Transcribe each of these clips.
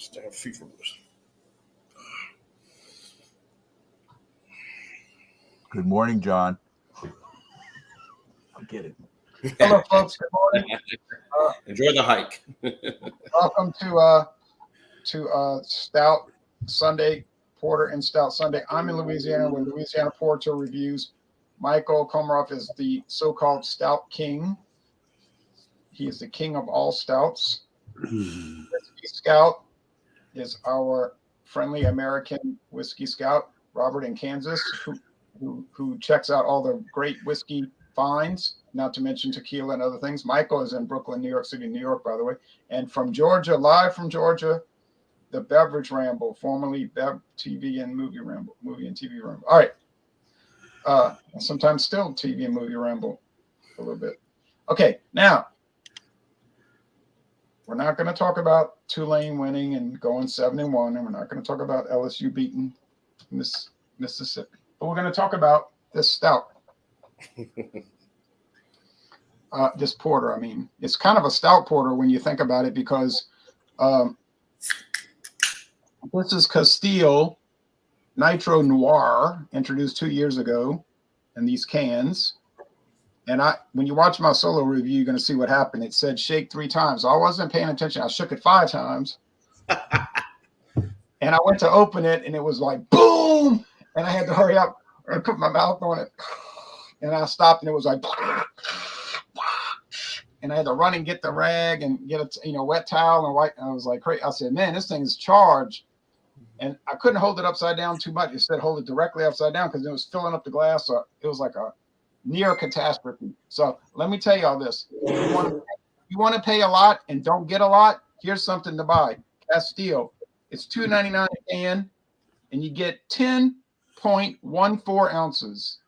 Stout Feverless. Good morning, John. I'll get it. Hello, folks. Good morning. Enjoy the hike. Welcome to Stout Sunday, Porter and Stout Sunday. I'm in Louisiana with Louisiana Porter Reviews. Michael Komaroff is the so-called Stout King. He is the king of all stouts. Whiskey Scout is our friendly American whiskey scout, Robert in Kansas, who checks out all the great whiskey finds, not to mention tequila and other things. Michael is in Brooklyn, New York City, New York, by the way. And from Georgia, live from Georgia, the Beverage Ramble, formerly Bev TV and Movie Ramble, movie and TV Ramble. All right. Sometimes still TV and Movie Ramble a little bit. Okay, now, we're not going to talk about Tulane winning and going 7-1, and we're not going to talk about LSU beating Mississippi. But we're going to talk about this stout. This porter, I mean, it's kind of a stout porter when you think about it, because this is Castile Nitro Noir, introduced 2 years ago in these cans. And when you watch my solo review, you're going to see what happened. It said shake 3 times. I wasn't paying attention. I shook it 5 times. And I went to open it, and it was like, boom! And I had to hurry up and put my mouth on it. And I stopped, and it was like, and I had to run and get the rag and get a wet towel and wipe. And I was like, I said, man, this thing is charged. And I couldn't hold it upside down too much. It said hold it directly upside down because it was filling up the glass. So it was like a near catastrophe. So let me tell you all this. If you want to pay a lot and don't get a lot, here's something to buy. Castile. It's $2.99 a can, and you get 10.14 ounces.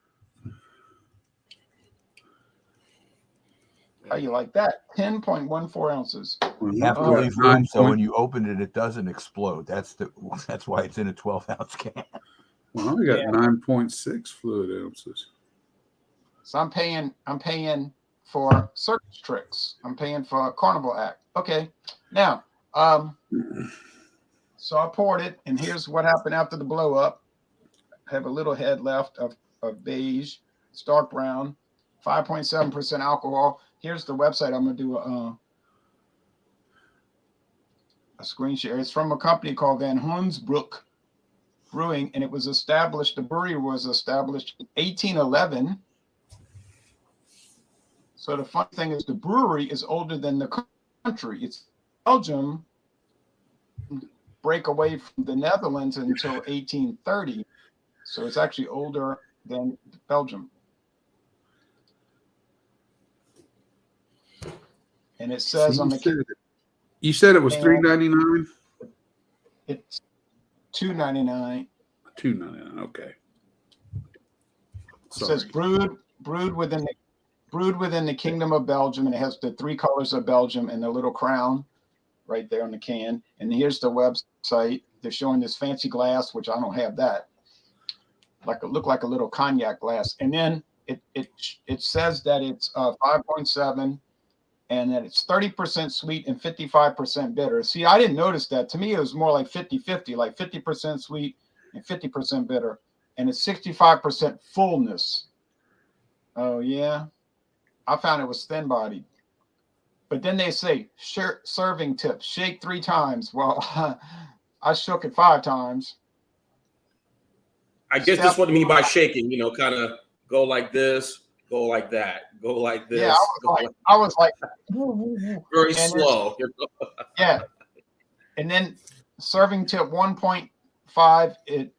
How you like that? 10.14 ounces. You have to leave room so when you open it, it doesn't explode. That's why it's in a 12-ounce can. Well, I got 9.6 fluid ounces. So I'm paying for circus tricks. I'm paying for a carnival act. Okay. Now, so I poured it, and here's what happened after the blow up. I have a little head left of beige. It's dark brown, 5.7% alcohol. Here's the website. I'm going to do a screen share. It's from a company called Van Hoensbroek Brewing, and the brewery was established in 1811. So the fun thing is the brewery is older than the country. It's Belgium, break away from the Netherlands until 1830. So it's actually older than Belgium. And it says on the you said it was $3.99? It's $2.99. $2.99, okay. It says brewed within the Kingdom of Belgium, and it has the 3 colors of Belgium and the little crown right there on the can. And here's the website. They're showing this fancy glass, which I don't have that. Look like a little cognac glass. And then it says that it's 5.7 and that it's 30% sweet and 55% bitter. See, I didn't notice that. To me, it was more like 50-50, like 50% sweet and 50% bitter. And it's 65% fullness. Oh, yeah. I found it was thin-bodied. But then they say, serving tips, shake 3 times. Well, I shook it 5 times. I guess that's what I mean by shaking, kind of go like this, go like that, go like this. Yeah, I was like very slow. Yeah. And then serving tip 1.5,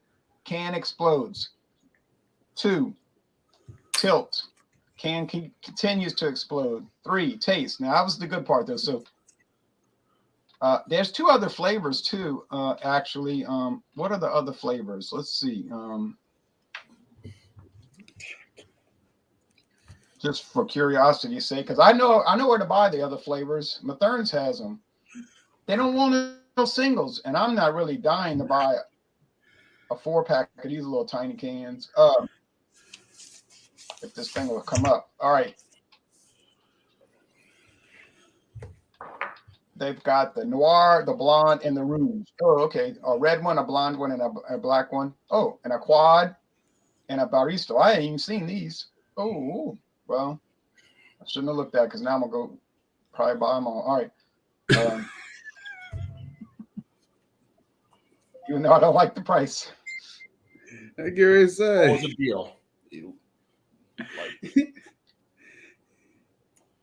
can explodes. 2, tilt. Can continues to explode. 3, taste. Now that was the good part though. So there's 2 other flavors too. Actually, what are the other flavors? Let's see. Just for curiosity's sake, because I know where to buy the other flavors. Mathern's has them. They don't want no singles, and I'm not really dying to buy a 4-pack of these little tiny cans. If this thing will come up. All right. they've got the noir, the blonde, and the rouge. Oh, okay. A red one, a blonde one, and a black one. Oh, and a quad and a barista. I ain't even seen these. Oh, well, I shouldn't have looked at it because now I'm gonna go probably buy them all. All right. Even though I don't like the price. I get ready to say. What was the deal?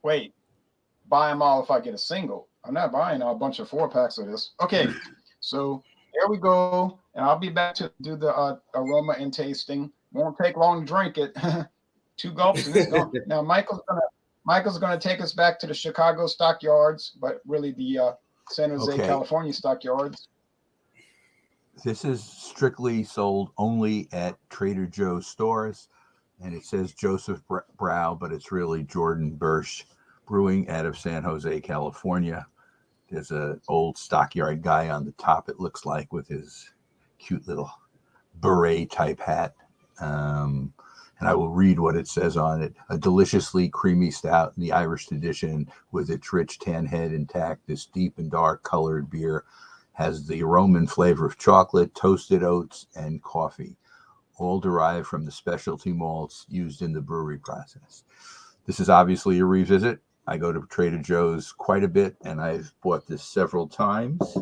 Wait, buy them all if I get a single. I'm not buying a bunch of 4-packs of this. Okay, so there we go. And I'll be back to do the aroma and tasting. Won't take long to drink it. 2 gulps and it's gone. Now Michael's gonna take us back to the Chicago stockyards, but really the San Jose, California stockyards. This is strictly sold only at Trader Joe's stores, and it says Joseph Brow, but it's really Jordan Birch Brewing out of San Jose, California. There's an old stockyard guy on the top, it looks like, with his cute little beret type hat. And I will read what it says on it. A deliciously creamy stout in the Irish tradition with its rich tan head intact. This deep and dark colored beer has the aroma and flavor of chocolate, toasted oats, and coffee, all derived from the specialty malts used in the brewery process. This is obviously a revisit. I go to Trader Joe's quite a bit, and I've bought this several times.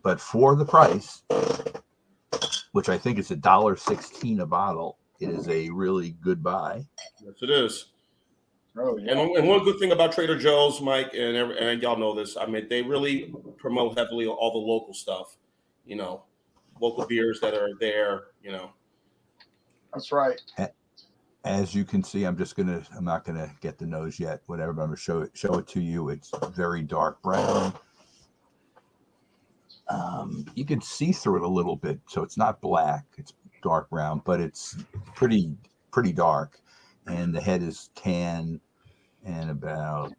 But for the price, which I think is $1.16 a bottle, it is a really good buy. Yes, it is. Oh, yeah. And one good thing about Trader Joe's, Mike, and y'all know this, I mean, they really promote heavily all the local stuff, you know, local beers that are there, you know. That's right. As you can see, I'm not gonna get the nose yet, whatever, but I'm gonna show it to you. It's very dark brown. You can see through it a little bit, so it's not black, it's dark brown, but it's pretty dark. And the head is tan and about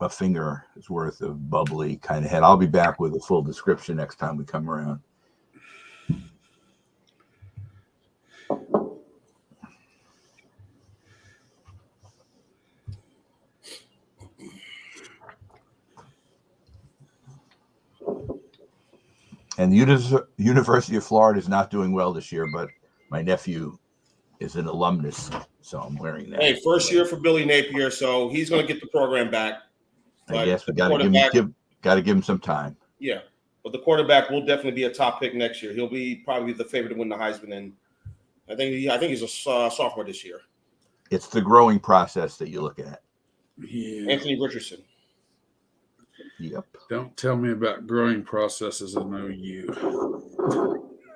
a finger's worth of bubbly kind of head. I'll be back with a full description next time we come around. And the University of Florida is not doing well this year, but my nephew is an alumnus, so I'm wearing that. Hey, first year for Billy Napier, so he's going to get the program back. I guess we got to give him some time. Yeah, but the quarterback will definitely be a top pick next year. He'll be probably the favorite to win the Heisman, and I think he's a sophomore this year. It's the growing process that you look at. Yeah. Anthony Richardson. Yep. Don't tell me about growing processes in OU.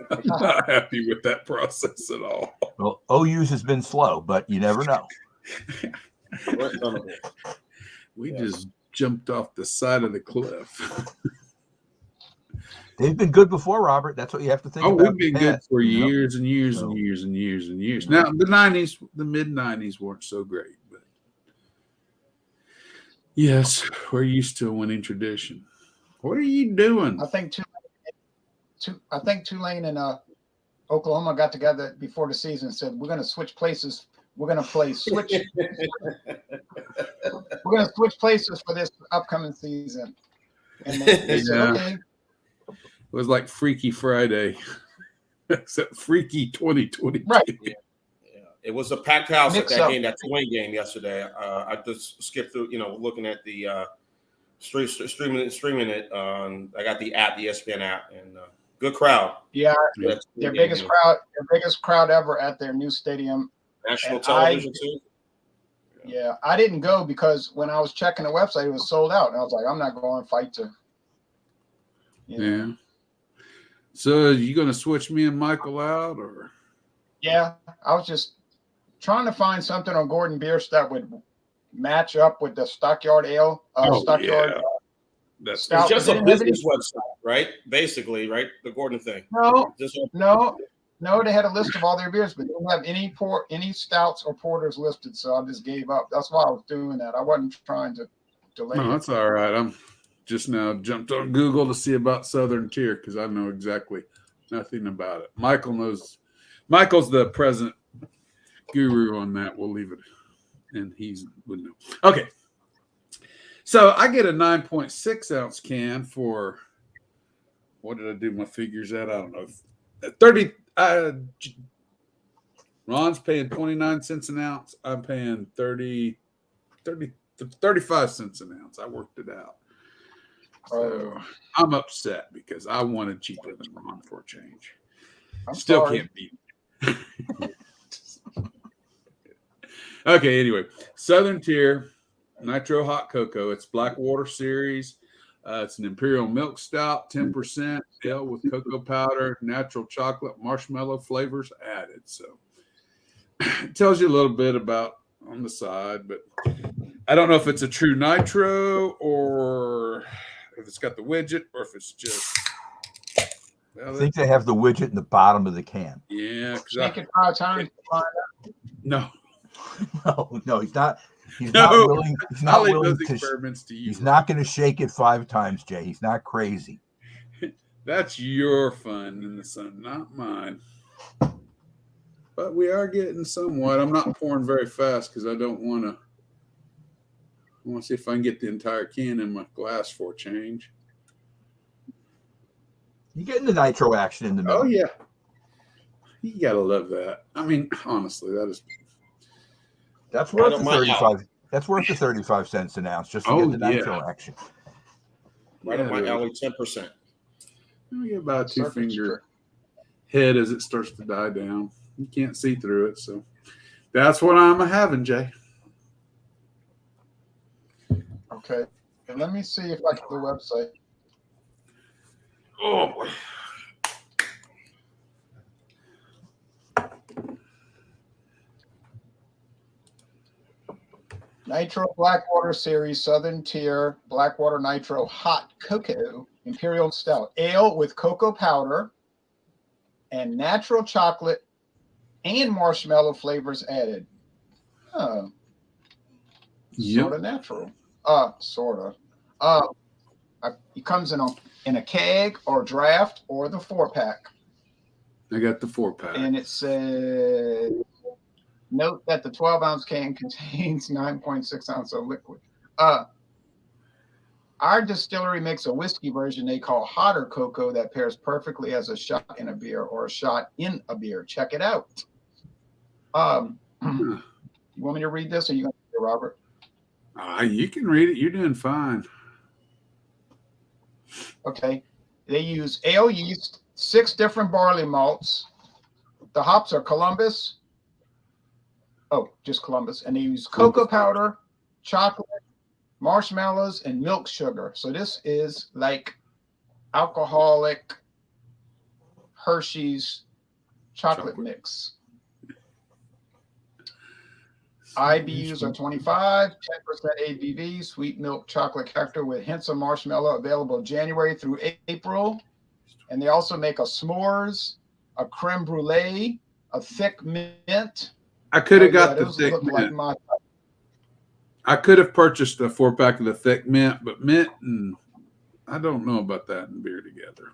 I'm not happy with that process at all. Well, OU's has been slow, but you never know. We just jumped off the side of the cliff. They've been good before, Robert. That's what you have to think about. We've been good for years and years and years and years and years. Now, the mid-90s weren't so great, but yes, we're used to a winning tradition. What are you doing? I think Tulane and Oklahoma got together before the season and said, we're going to switch places. We're going to play switch. We're going to switch places for this upcoming season. And they said, okay. It was like Freaky Friday, except Freaky 2020. Right. Yeah. It was a packed house at that game, that Tulane game yesterday. I just skipped through, looking at the streaming it. I got the app, the ESPN app, and good crowd. Yeah, their biggest crowd ever at their new stadium. National television too. Yeah, I didn't go because when I was checking the website, it was sold out, and I was like, I'm not going to fight to. Yeah. So, are you going to switch me and Michael out, or? Yeah, I was just trying to find something on Gordon Bierce that would match up with the Stockyard Ale. Stockyard. Yeah. That's just a business website, right? Basically, right? The Gordon thing. No, they had a list of all their beers, but they didn't have any stouts or porters listed, so I just gave up. That's why I was doing that. I wasn't trying to delay. No, that's all right. I'm just now jumped on Google to see about Southern Tier because I know exactly nothing about it. Michael knows. Michael's the present guru on that. We'll leave it, and would know. Okay. So I get a 9.6 ounce can for, what did I do my figures at? I don't know. 30. Ron's paying 29 cents an ounce. I'm paying 35 cents an ounce. I worked it out. So I'm upset because I wanted cheaper than Ron for a change. I'm Still sorry. can't beat it. Okay, anyway. Southern Tier Nitro Hot Cocoa. It's Blackwater Series. It's an Imperial Milk Stout, 10% ale with cocoa powder, natural chocolate, marshmallow flavors added. So it tells you a little bit about on the side, but I don't know if it's a true nitro or if it's got the widget or if it's just. I think they have the widget in the bottom of the can. Yeah. Shake it 5 times to find out. No. No, he's not. He's No. not willing. He's not I'll leave willing those to. experiments to you. He's not going to shake it 5 times, Jay. He's not crazy. That's your fun in the sun, not mine. But we are getting somewhat. I'm not pouring very fast because I don't want to. I want to see if I can get the entire can in my glass for a change. You're getting the nitro action in the middle. Oh yeah, you gotta love that. I mean, honestly, that is. That's worth the 35. That's worth the 35 cents an ounce just to get the nitro action. Right up my alley, 10%. We get about a 2-finger head as it starts to die down. You can't see through it, so that's what I'm having, Jay. Okay. And let me see if I can the website. Oh boy. Nitro Blackwater Series Southern Tier Blackwater Nitro Hot Cocoa Imperial Stout Ale with cocoa powder and natural chocolate and marshmallow flavors added. Oh, sort of natural. Sort of. It comes in a keg or draft or the 4-pack. I got the 4-pack. And it says, note that the 12-ounce can contains 9.6 ounces of liquid. Our distillery makes a whiskey version they call hotter cocoa that pairs perfectly as a shot in a beer or a shot in a beer. Check it out. You want me to read this or you going to read it, Robert? You can read it. You're doing fine. Okay. They use ale yeast, 6 different barley malts. The hops are Columbus. Oh, just Columbus. And they use cocoa powder, chocolate, marshmallows, and milk sugar. So this is like alcoholic Hershey's chocolate mix. IBUs are 25, 10% ABV, sweet milk chocolate character with hints of marshmallow, available January through April. And they also make a s'mores, a creme brulee, a thick mint. I could have got the thick mint. Like I could have purchased a 4-pack of the thick mint, but mint and I don't know about that in beer together.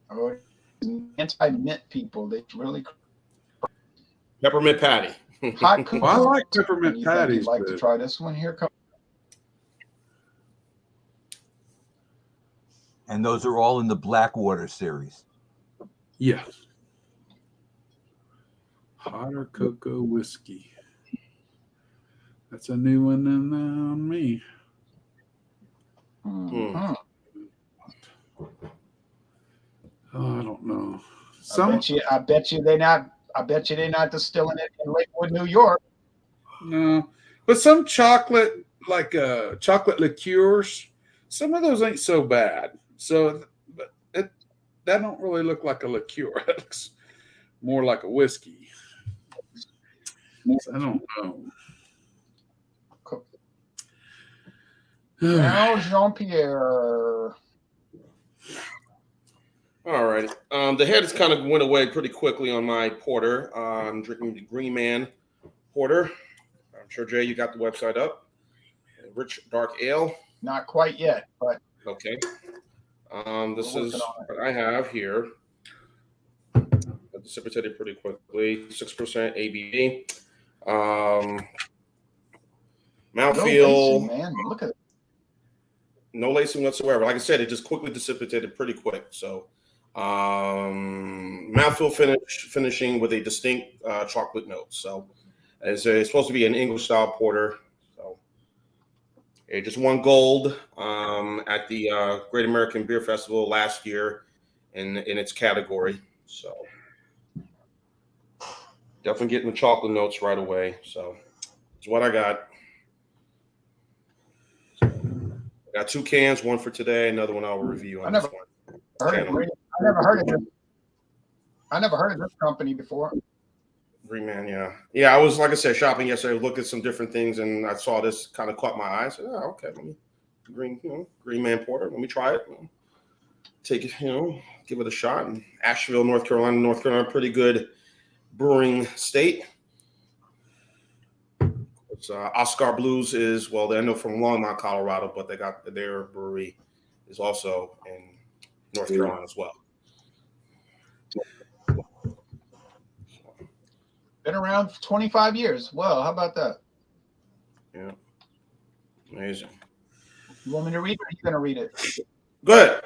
Oh, anti-mint people, they really Peppermint patty. hot cocoa. Well, I like peppermint patties. You'd like to try this one? Here comes. And those are all in the Blackwater series. Yeah. Hotter cocoa whiskey. That's a new one on me. Mm-hmm. Oh, I don't know. I bet you they're not distilling it in Lakewood, New York. No, but some chocolate, like chocolate liqueurs, some of those ain't so bad. So, but that don't really look like a liqueur. It looks more like a whiskey. I don't know. Now, Jean-Pierre. All right. The heads kind of went away pretty quickly on my porter. I'm drinking the Green Man porter. I'm sure, Jay, you got the website up. Rich dark ale. Not quite yet, but okay. This is what I have here. I dissipated pretty quickly. 6% ABV. Mouthfeel, man. Look at it. No lacing whatsoever. Like I said, it just quickly dissipated pretty quick. So, mouthfeel finishing with a distinct chocolate note. So, it's supposed to be an English style porter. So, it just won gold at the Great American Beer Festival last year in its category. So, definitely getting the chocolate notes right away. So, it's what I got. Got 2 cans, one for today, another one I'll review on this one. I never heard of this company before. Green Man, yeah. Yeah, I was, like I said, shopping yesterday, looked at some different things, and I saw this kind of caught my eye. I said, oh, okay, let me Green Man Porter, let me try it. Take it, give it a shot. And Asheville, North Carolina, pretty good brewing state. It's Oscar Blues is, well, I know from Longmont, Colorado, but they got their brewery is also in North Carolina as well. Been around for 25 years. Well, how about that? Yeah. Amazing. You want me to read it or are you going to read it? Good.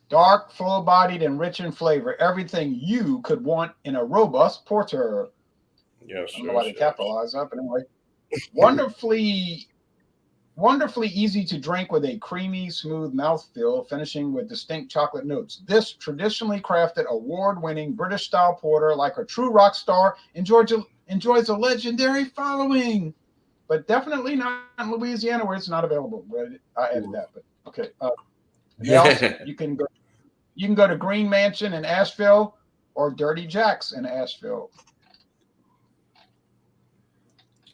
Dark, full-bodied, and rich in flavor. Everything you could want in a robust porter. Yes. I don't know why they capitalize that, but anyway. Wonderfully easy to drink with a creamy, smooth mouthfeel, finishing with distinct chocolate notes. This traditionally crafted, award-winning British-style porter, like a true rock star, enjoys a legendary following, but definitely not in Louisiana where it's not available. I added that, but okay. You can go to Green Mansion in Asheville or Dirty Jack's in Asheville.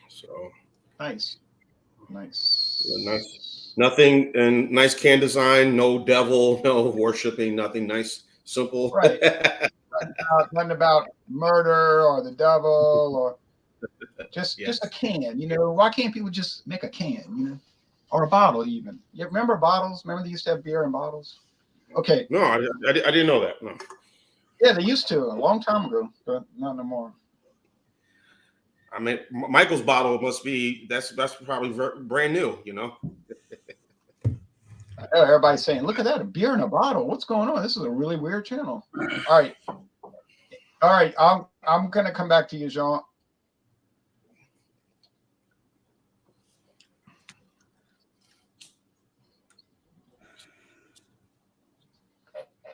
So nice. Yeah, nice. Nothing, and nice can design. No devil, no worshiping. Nothing. Nice, simple. Right. Nothing about murder or the devil or just a can. Why can't people just make a can? Or a bottle even. You remember bottles? Remember they used to have beer in bottles? Okay. No, I didn't know that. No. Yeah, they used to a long time ago, but not no more. I mean, Michael's bottle must be that's probably brand new. I know everybody's saying, "Look at that, a beer in a bottle. What's going on? This is a really weird channel." All right. I'm gonna come back to you, Jean.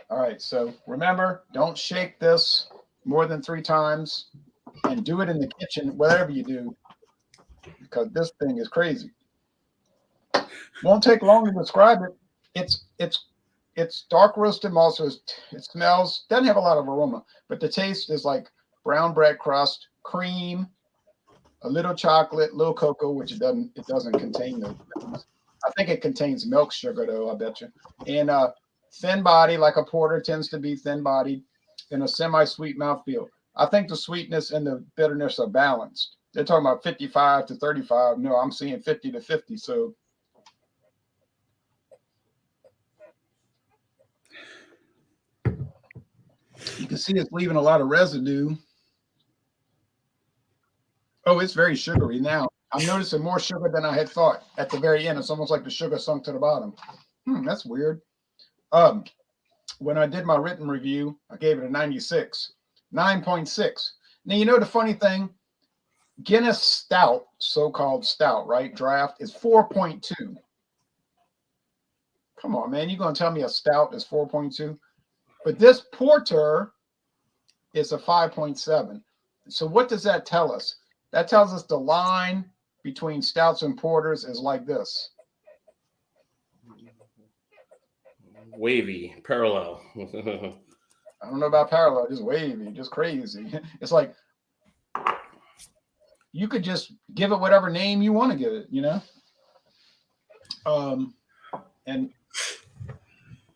All right, so remember, don't shake this more than 3 times, and do it in the kitchen, whatever you do, because this thing is crazy. Won't take long to describe it. It's dark roasted malt, so it smells, doesn't have a lot of aroma, but the taste is like brown bread crust, cream, a little chocolate, a little cocoa, which it doesn't contain those things. I think it contains milk sugar though, I bet you, and thin body, like a porter tends to be thin bodied, and a semi-sweet mouthfeel. I think the sweetness and the bitterness are balanced. They're talking about 55 to 35. No, I'm seeing 50 to 50. So you can see it's leaving a lot of residue. Oh, it's very sugary now. I'm noticing more sugar than I had thought at the very end. It's almost like the sugar sunk to the bottom. That's weird. When I did my written review, I gave it a 96, 9.6. Now, the funny thing, Guinness Stout, so-called stout, right? Draft is 4.2. Come on, man. You're going to tell me a stout is 4.2? But this porter is a 5.7. So what does that tell us? That tells us the line between stouts and porters is like this. Wavy, parallel. I don't know about parallel, just wavy, just crazy. It's like you could just give it whatever name you want to give it, and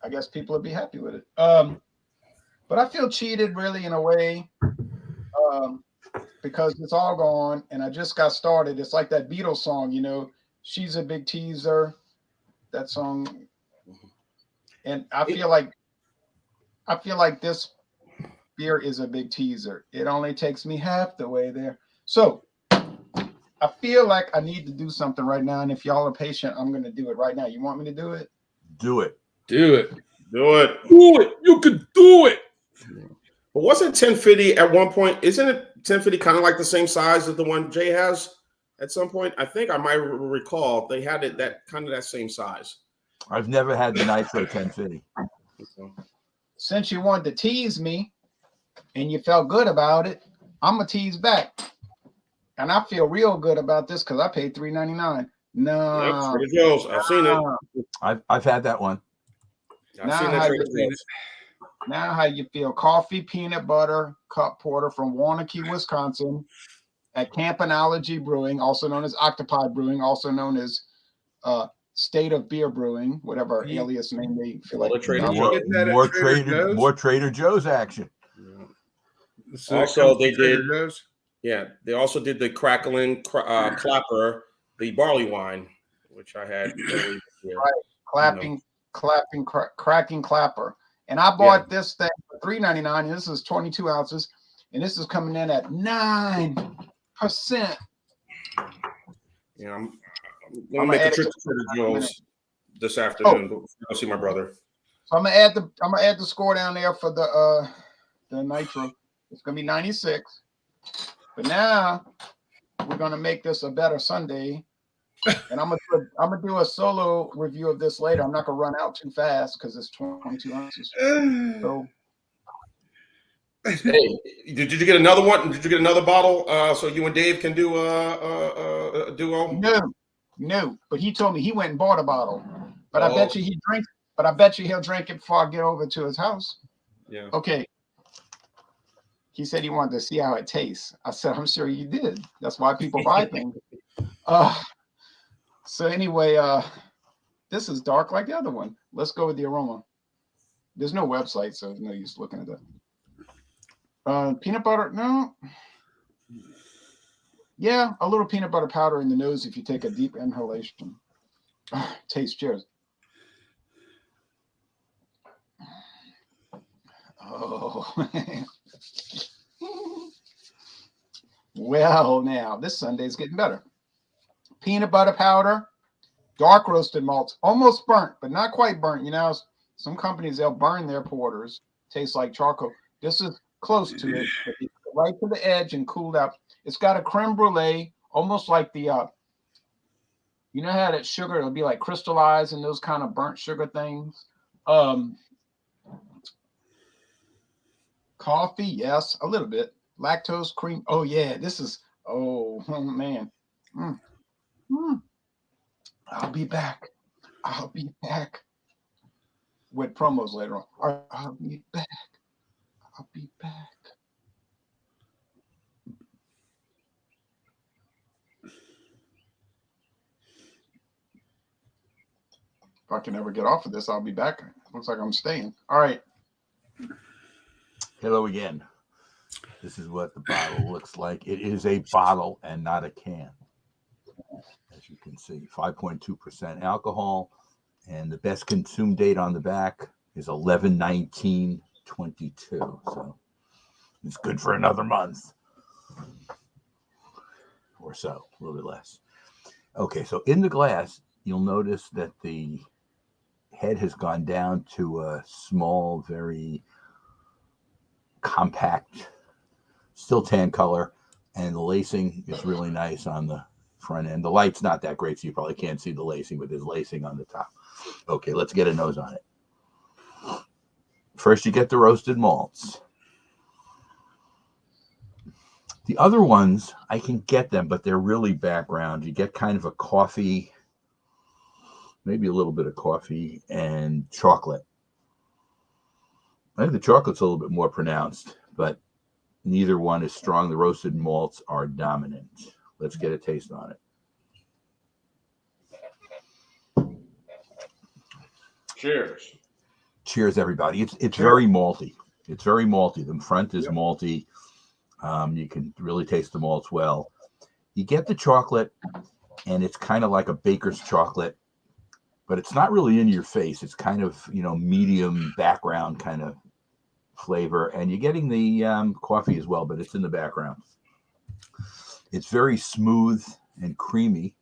I guess people would be happy with it. But I feel cheated really in a way, because it's all gone and I just got started. It's like that Beatles song, She's a Big Teaser, that song. And I feel like this beer is a big teaser. It only takes me half the way there. So I feel like I need to do something right now, and if y'all are patient, I'm going to do it right now. You want me to do it? Do it. Do it. Do it. Do it. You can do it. But wasn't 1050 at one point? Isn't it 1050 kind of like the same size as the one Jay has at some point? I think I might recall they had it that kind of that same size. I've never had the Nitro 1050. Since you wanted to tease me and you felt good about it, I'm going to tease back. And I feel real good about this because I paid $3.99. No. Yep, Trader Joe's. I've seen it. I've had that one. I've seen that Trader Joe's. Now how you feel. Coffee, peanut butter, cup porter from Waunakee, Wisconsin at Campanology Brewing, also known as Octopi Brewing, also known as State of Beer Brewing, whatever alias name they feel like. More Trader Joe's action. Yeah. Also, they did. Yeah, they also did the crackling clapper, the barley wine, which I had. Right, cracking clapper. And I bought this thing for $3.99. And this is 22 ounces, and this is coming in at 9%. Yeah, I'm gonna make a trip to Trader Joe's this afternoon. I'll see my brother. So I'm gonna add the score down there for the nitro. It's gonna be 96. But now we're gonna make this a better Sunday, and I'm gonna do a solo review of this later. I'm not gonna run out too fast because it's 22 ounces. So, hey, did you get another one? Did you get another bottle? So you and Dave can do a duo? No. But he told me he went and bought a bottle. But I bet you he drinks. But I bet you he'll drink it before I get over to his house. Yeah. Okay. He said he wanted to see how it tastes. I said, I'm sure you did. That's why people buy things. So anyway, this is dark like the other one. Let's go with the aroma. There's no website, so there's no use looking at that. Peanut butter, no. Yeah, a little peanut butter powder in the nose if you take a deep inhalation. Taste, cheers. Oh, well, now this Sunday's getting better. Peanut butter powder, dark roasted malts, almost burnt, but not quite burnt. You know, some companies, they'll burn their porters. Tastes like charcoal. This is close to it, but it's right to the edge and cooled out. It's got a creme brulee, almost like the, you know how that sugar, it'll be like crystallized and those kind of burnt sugar things. Coffee, yes, a little bit. Lactose, cream. Oh, yeah, this is, oh man. I'll be back. With promos later on. I'll be back. If I can ever get off of this, I'll be back. Looks like I'm staying. All right. Hello again. This is what the bottle looks like. It is a bottle and not a can. As you can see, 5.2% alcohol. And the best consumed date on the back is 11/19/22. So it's good for another month or so, a little bit less. Okay, so in the glass, you'll notice that the head has gone down to a small, very compact, still tan color, and the lacing is really nice on the front end. The light's not that great, so you probably can't see the lacing, but there's lacing on the top. Okay, let's get a nose on it. First, you get the roasted malts. The other ones, I can get them, but they're really background. You get kind of a coffee, maybe a little bit of coffee and chocolate. I think the chocolate's a little bit more pronounced, but neither one is strong. The roasted malts are dominant. Let's get a taste on it. Cheers. Cheers, everybody. It's very malty. It's very malty. The front is malty. You can really taste the malts well. You get the chocolate, and it's kind of like a baker's chocolate, but it's not really in your face. It's kind of, medium background kind of flavor. And you're getting the coffee as well, but it's in the background. It's very smooth and creamy,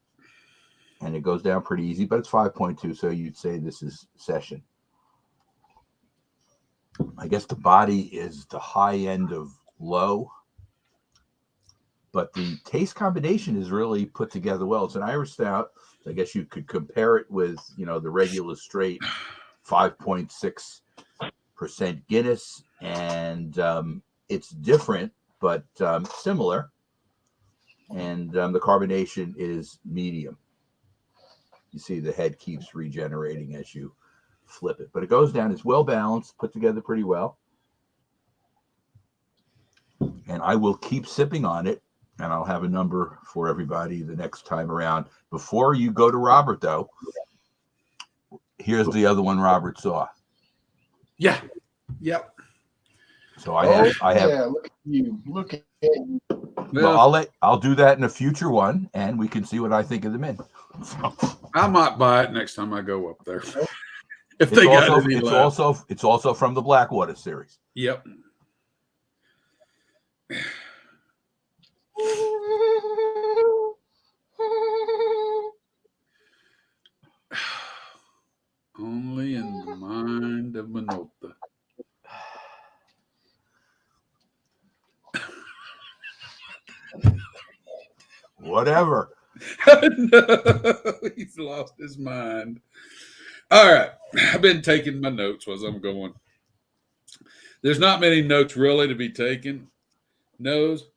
and it goes down pretty easy, but it's 5.2, so you'd say this is session. I guess the body is the high end of low, but the taste combination is really put together well. It's an Irish stout. I guess you could compare it with, the regular straight 5.6% Guinness, and it's different, but similar. And the carbonation is medium. You see the head keeps regenerating as you flip it, but it goes down. It's well balanced, put together pretty well. And I will keep sipping on it, and I'll have a number for everybody the next time around. Before you go to Robert, though, here's the other one Robert saw. Yeah. Yep. So I have. Yeah, look at you. Look at you. Well, I'll do that in a future one, and we can see what I think of the mint. I might buy it next time I go up there. If It's they got also, any it's left. also also from the Blackwater series. Yep. Only in the mind of Minolta. Whatever. No, he's lost his mind. All right. I've been taking my notes as I'm going. There's not many notes really to be taken. Nose.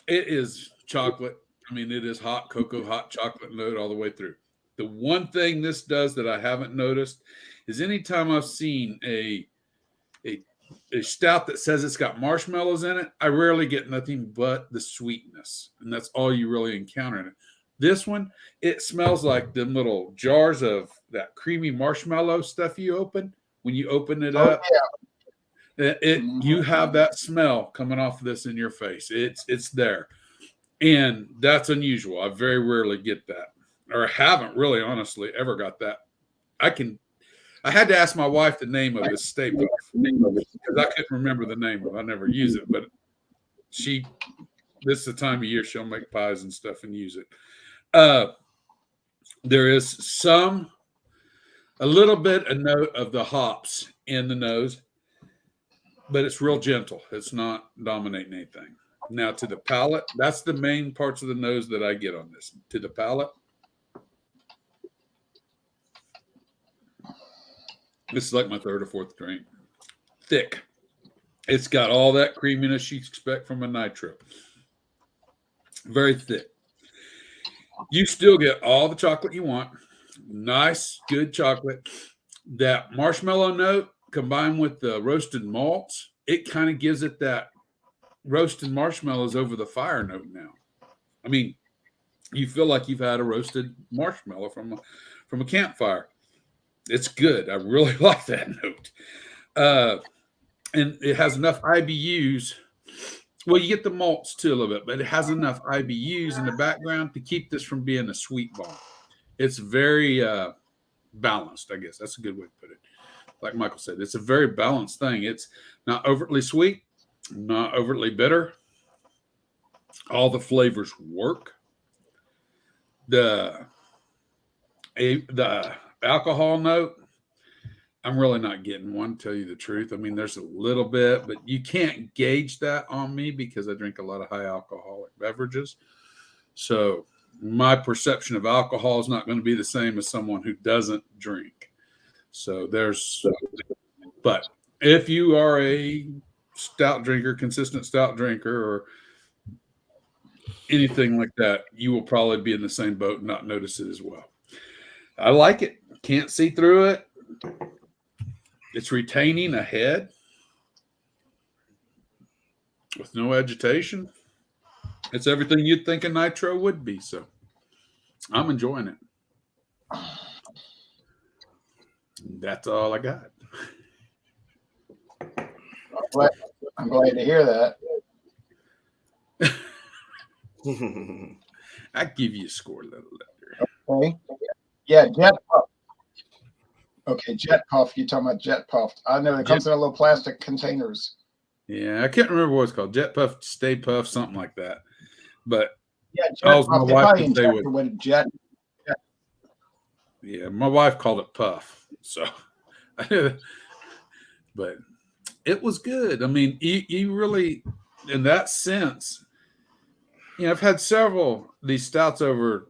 It is chocolate. I mean, it is hot cocoa, hot chocolate note all the way through. The one thing this does that I haven't noticed is anytime I've seen a stout that says it's got marshmallows in it, I rarely get nothing but the sweetness. And that's all you really encounter in it. This one, it smells like them little jars of that creamy marshmallow stuff you open. When you open it up, you have that smell coming off of this in your face. It's there. And that's unusual. I very rarely get that. Or haven't really, honestly, ever got that. I had to ask my wife the name of this Stay Puft because I couldn't remember the name of it. I never use it, but this is the time of year she'll make pies and stuff and use it. There is a little bit a note of the hops in the nose, but it's real gentle. It's not dominating anything. Now to the palate, that's the main parts of the nose that I get on this. To the palate, this is like my third or fourth drink. Thick. It's got all that creaminess you expect from a nitro. Very thick. You still get all the chocolate you want. Nice, good chocolate. That marshmallow note combined with the roasted malts, it kind of gives it that roasted marshmallows over the fire note now. I mean, you feel like you've had a roasted marshmallow from a campfire. It's good. I really like that note. And it has enough IBUs. Well, you get the malts too a little bit, but it has enough IBUs in the background to keep this from being a sweet bomb. It's very balanced, I guess. That's a good way to put it. Like Michael said, it's a very balanced thing. It's not overtly sweet, not overtly bitter. All the flavors work. The alcohol note, I'm really not getting one, to tell you the truth. I mean, there's a little bit, but you can't gauge that on me because I drink a lot of high alcoholic beverages. So my perception of alcohol is not going to be the same as someone who doesn't drink. So but if you are a stout drinker, consistent stout drinker, or anything like that, you will probably be in the same boat and not notice it as well. I like it. Can't see through it. It's retaining a head with no agitation. It's everything you'd think a nitro would be. So I'm enjoying it. That's all I got. I'm glad to hear that. I give you a score a little later. Okay. Yeah, Jet Puff. Okay, Jet Puff. You're talking about Jet Puff. I know it comes in a little plastic containers. Yeah, I can't remember what it's called. Jet Puff, Stay Puff, something like that. But Yeah, jet Oh, my puff. They wife probably would say inject it with a jet. Yeah, my wife called it puff. So, but it was good. I mean, you really, in that sense, I've had several these stouts over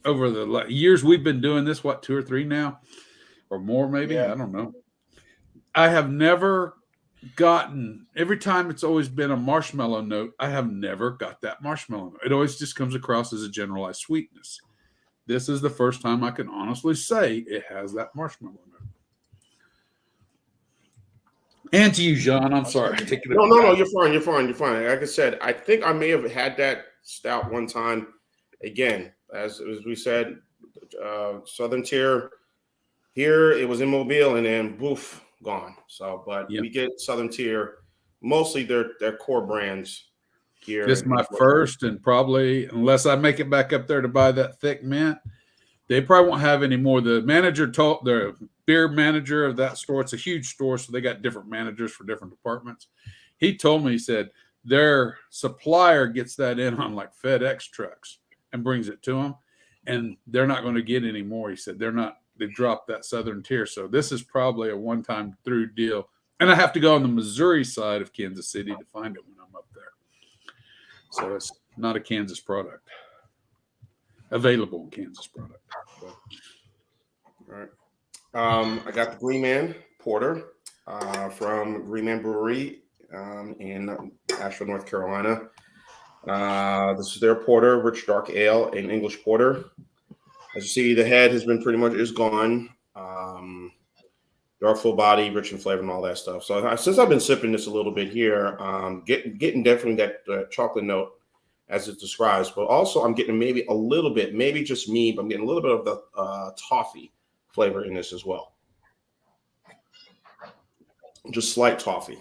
the years we've been doing this. What, 2 or 3 now, or more? Maybe Yeah. I don't know. I have never gotten. Every time it's always been a marshmallow note. I have never got that marshmallow note. It always just comes across as a generalized sweetness. This is the first time I can honestly say it has that marshmallow note. And to you, John, I'm sorry. No, you're fine. Like I said, I think I may have had that stout one time. Again, as we said, Southern Tier. Here it was in Mobile, and then boof, gone. So, but we get Southern Tier, mostly their core brands here. This is my first, and probably, unless I make it back up there to buy that thick mint, they probably won't have any more. The beer manager of that store, it's a huge store, so they got different managers for different departments. He told me, he said, their supplier gets that in on like FedEx trucks and brings it to them, and they're not going to get any more. He said they've dropped that Southern Tier. So this is probably a one-time through deal. And I have to go on the Missouri side of Kansas City to find it when I'm up there. So it's not a Kansas product. Available in Kansas product. All right. I got the Green Man Porter from Green Man Brewery in Asheville, North Carolina. This is their porter, rich dark ale, and English porter. As you see, the head has been is gone. Dark full body, rich in flavor, and all that stuff. So since I've been sipping this a little bit here, getting definitely that chocolate note as it describes, but also I'm getting maybe a little bit, maybe just me, but I'm getting a little bit of the toffee flavor in this as well. Just slight toffee,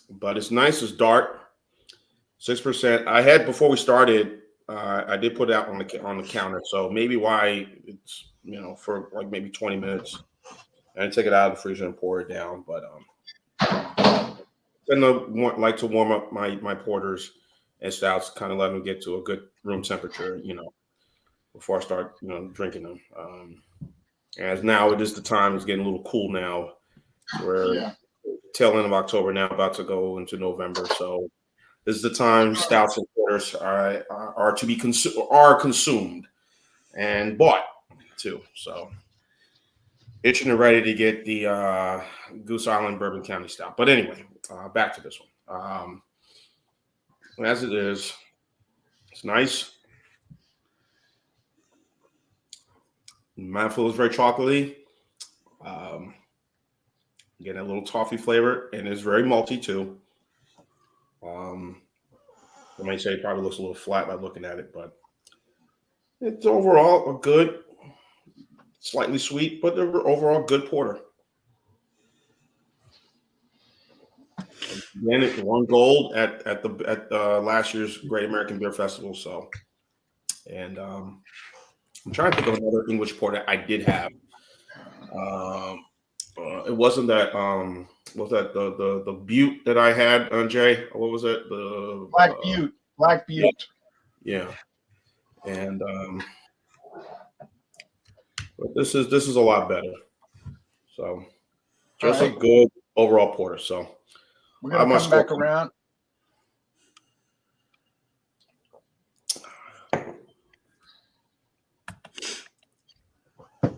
but it's nice. It's dark, 6%. I had before we started. I did put it out on the counter, so maybe why it's for like maybe 20 minutes, and I take it out of the freezer and pour it down. But I like to warm up my porters and stouts, kind of let them get to a good room temperature, before I start drinking them. As now it is the time, it's getting a little cool now. We're tail end of October now, about to go into November, so this is the time stouts and porters are to be consumed and bought too. So itching and ready to get the Goose Island Bourbon County Stout. But anyway, back to this one. As it is, it's nice. Mouthful is very chocolatey. Getting a little toffee flavor, and it's very malty too. I might say it probably looks a little flat by looking at it, but it's overall a good, slightly sweet, but overall good porter. Again, it won gold at last year's Great American Beer Festival. So, and I'm trying to think of another English porter I did have. It wasn't that. Was that the Butte that I had, Jay? What was it? The Black Butte. Yeah. And but this is a lot better. So just a good overall porter. So we're gonna come back around.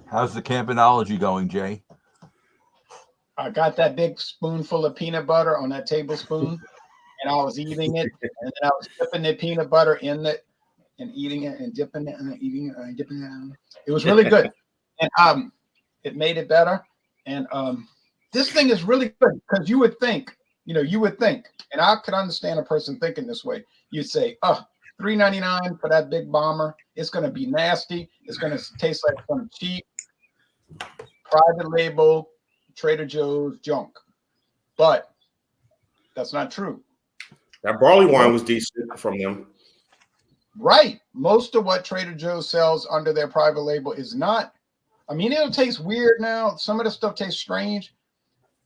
How's the Campanology going, Jay? I got that big spoonful of peanut butter on that tablespoon, and I was eating it, and then I was dipping the peanut butter in it and eating it and dipping it and eating it and dipping it. It was really good, and it made it better. And this thing is really good because you would think, and I could understand a person thinking this way. You'd say, $3.99 for that big bomber. It's going to be nasty. It's going to taste like some cheap private label Trader Joe's junk, but that's not true. That barley wine was decent from them. Right. Most of what Trader Joe's sells under their private label is not. I mean, it'll taste weird now. Some of the stuff tastes strange,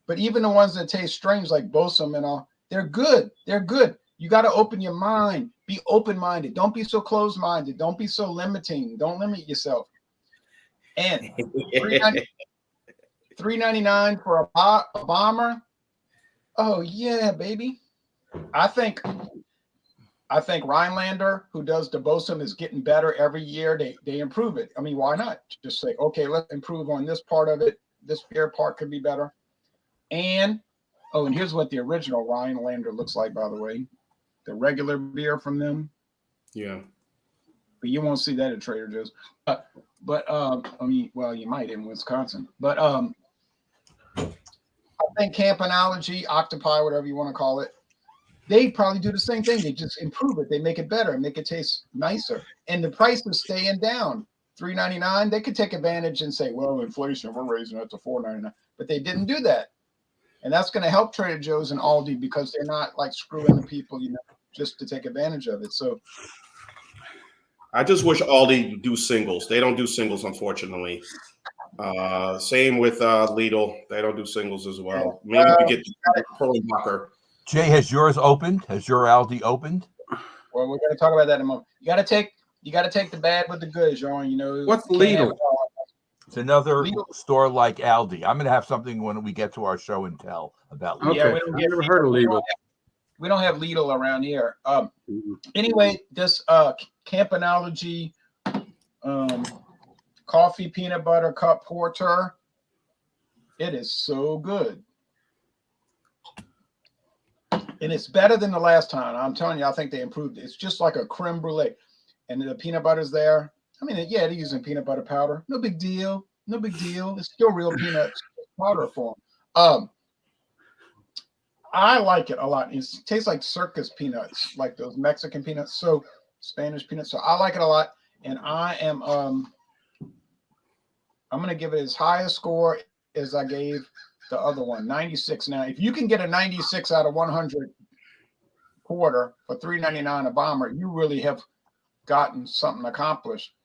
but even the ones that taste strange, like Bosom and all, they're good. They're good. You got to open your mind. Be open-minded. Don't be so closed-minded. Don't be so limiting. Don't limit yourself. And $3.99 for a bomber. Oh yeah, baby. I think Rhinelander, who does the Bosun, is getting better every year. They improve it. I mean, why not? Just say, okay, let's improve on this part of it. This beer part could be better. And here's what the original Rhinelander looks like, by the way. The regular beer from them. Yeah. But you won't see that at Trader Joe's. You might in Wisconsin. But I think Campanology, Octopi, whatever you want to call it, they probably do the same thing. They just improve it. They make it better, make it taste nicer. And the price is staying down. $3.99. They could take advantage and say, well, inflation, we're raising it to $4.99. But they didn't do that. And that's going to help Trader Joe's and Aldi because they're not like screwing the people, just to take advantage of it. So I just wish Aldi would do singles. They don't do singles, unfortunately. Same with Lidl. They don't do singles as well. Maybe we get Perlenbacher. Jay, has yours opened? Has your Aldi opened? Well, we're going to talk about that in a moment. You got to take the bad with the good, John. What's Lidl? It's another store like Aldi. I'm going to have something when we get to our show and tell about Lidl. Okay. Yeah, I've never heard of Lidl. We don't have Lidl around here. Anyway, this Campanology coffee peanut butter cup porter, it is so good. And it's better than the last time. I'm telling you, I think they improved it. It's just like a creme brulee. And the peanut butter's there. I mean, yeah, they're using peanut butter powder. No big deal. No big deal. It's still real peanuts powder form. I like it a lot. It tastes like circus peanuts, like those Mexican peanuts. So Spanish peanuts. So I like it a lot. And I am I'm gonna give it as high a score as I gave the other one, 96. Now, if you can get a 96 out of 100 porter for $3.99 a bomber, you really have gotten something accomplished.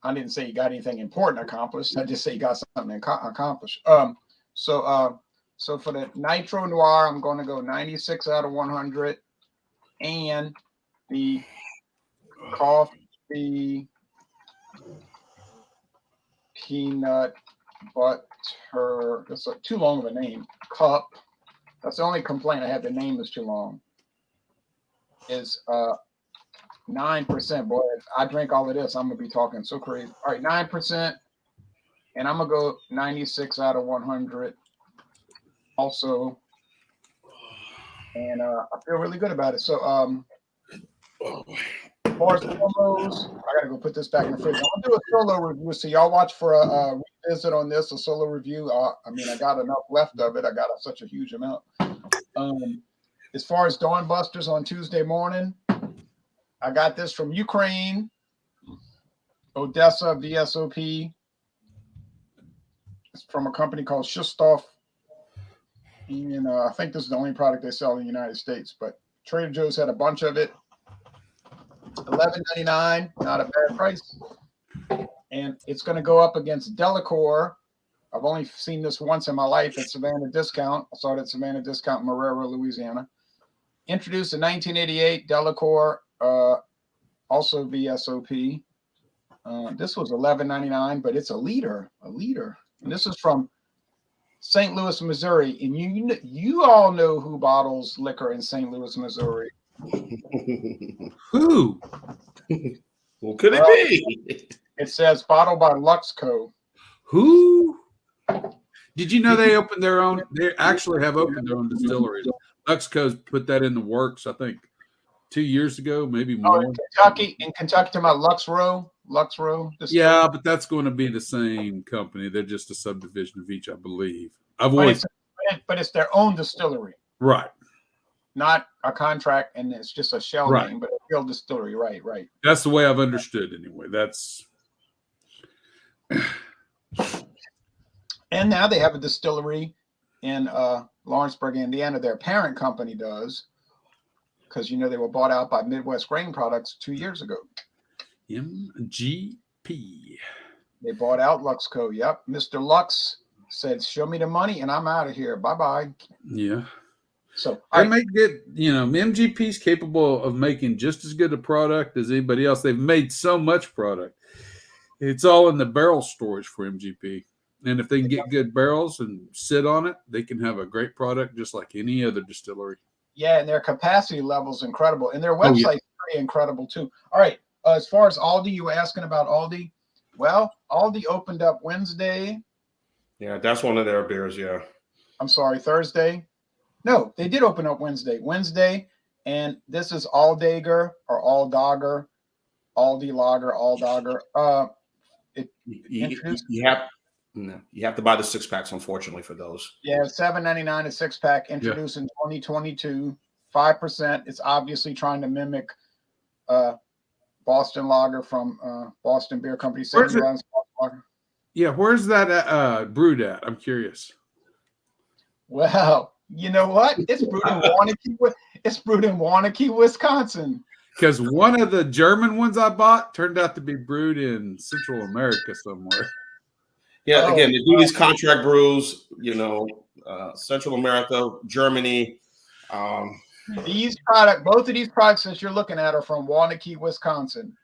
I didn't say you got anything important accomplished. I just say you got something accomplished. So for the Nitro Noir, I'm going to go 96 out of 100, and the coffee peanut butter, that's too long of a name, cup, that's the only complaint I have, the name is too long, is 9%. Boy, if I drink all of this, I'm going to be talking so crazy. All right, 9%, and I'm going to go 96 out of 100 also, and I feel really good about it. So as far as promos, I gotta go put this back in the fridge. I'm gonna do a solo review, so y'all watch for a revisit on this, a solo review. I mean, I got enough left of it. I got such a huge amount. As far as Dawn Busters on Tuesday morning, I got this from Ukraine, Odessa VSOP. It's from a company called Shustov. And I think this is the only product they sell in the United States, but Trader Joe's had a bunch of it. $11.99, not a bad price. And it's going to go up against Delacour. I've only seen this once in my life at Savannah Discount. I saw it at Savannah Discount in Marrero, Louisiana. Introduced in 1988, Delacour, also VSOP. This was $11.99, but it's a liter. And this is from St. Louis, Missouri, and you all know who bottles liquor in St. Louis, Missouri. Who? What could it be? It says bottled by Luxco. Who? Did you know they opened their own? They actually have opened their own distilleries. Luxco's put that in the works, I think, 2 years ago, maybe more. In Kentucky, talking about Luxro. Yeah, but that's going to be the same company. They're just a subdivision of each, I believe. But it's their own distillery, right? Not a contract, and it's just a shell name, but a real distillery, right? That's the way I've understood, anyway. That's. And now they have a distillery in Lawrenceburg, Indiana. Their parent company does, because they were bought out by Midwest Grain Products 2 years ago. MGP. They bought out Luxco. Yep. Mr. Lux said, show me the money and I'm out of here. Bye-bye. Yeah. So they make good, MGP's capable of making just as good a product as anybody else. They've made so much product. It's all in the barrel storage for MGP. And if they can get good barrels and sit on it, they can have a great product just like any other distillery. Yeah, and their capacity level is incredible. And their website is pretty incredible too. All right. As far as Aldi, you were asking about Aldi. Well, Aldi opened up Wednesday. Yeah, that's one of their beers, yeah. I'm sorry, Thursday. No, they did open up Wednesday, and this is Aldager or Aldager, Aldi Lager, Aldager. You have to buy the 6-packs, unfortunately, for those. Yeah, $7.99 a 6-pack, introduced in 2022, 5%. It's obviously trying to mimic Boston Lager from Boston Beer Company. Yeah, where's that brewed at? I'm curious. Well, you know what? It's brewed in Waunakee. It's brewed in Waunakee, Wisconsin. Because one of the German ones I bought turned out to be brewed in Central America somewhere. Yeah, again, they do these contract brews, Central America, Germany. Both of these products that you're looking at are from Waunakee, Wisconsin,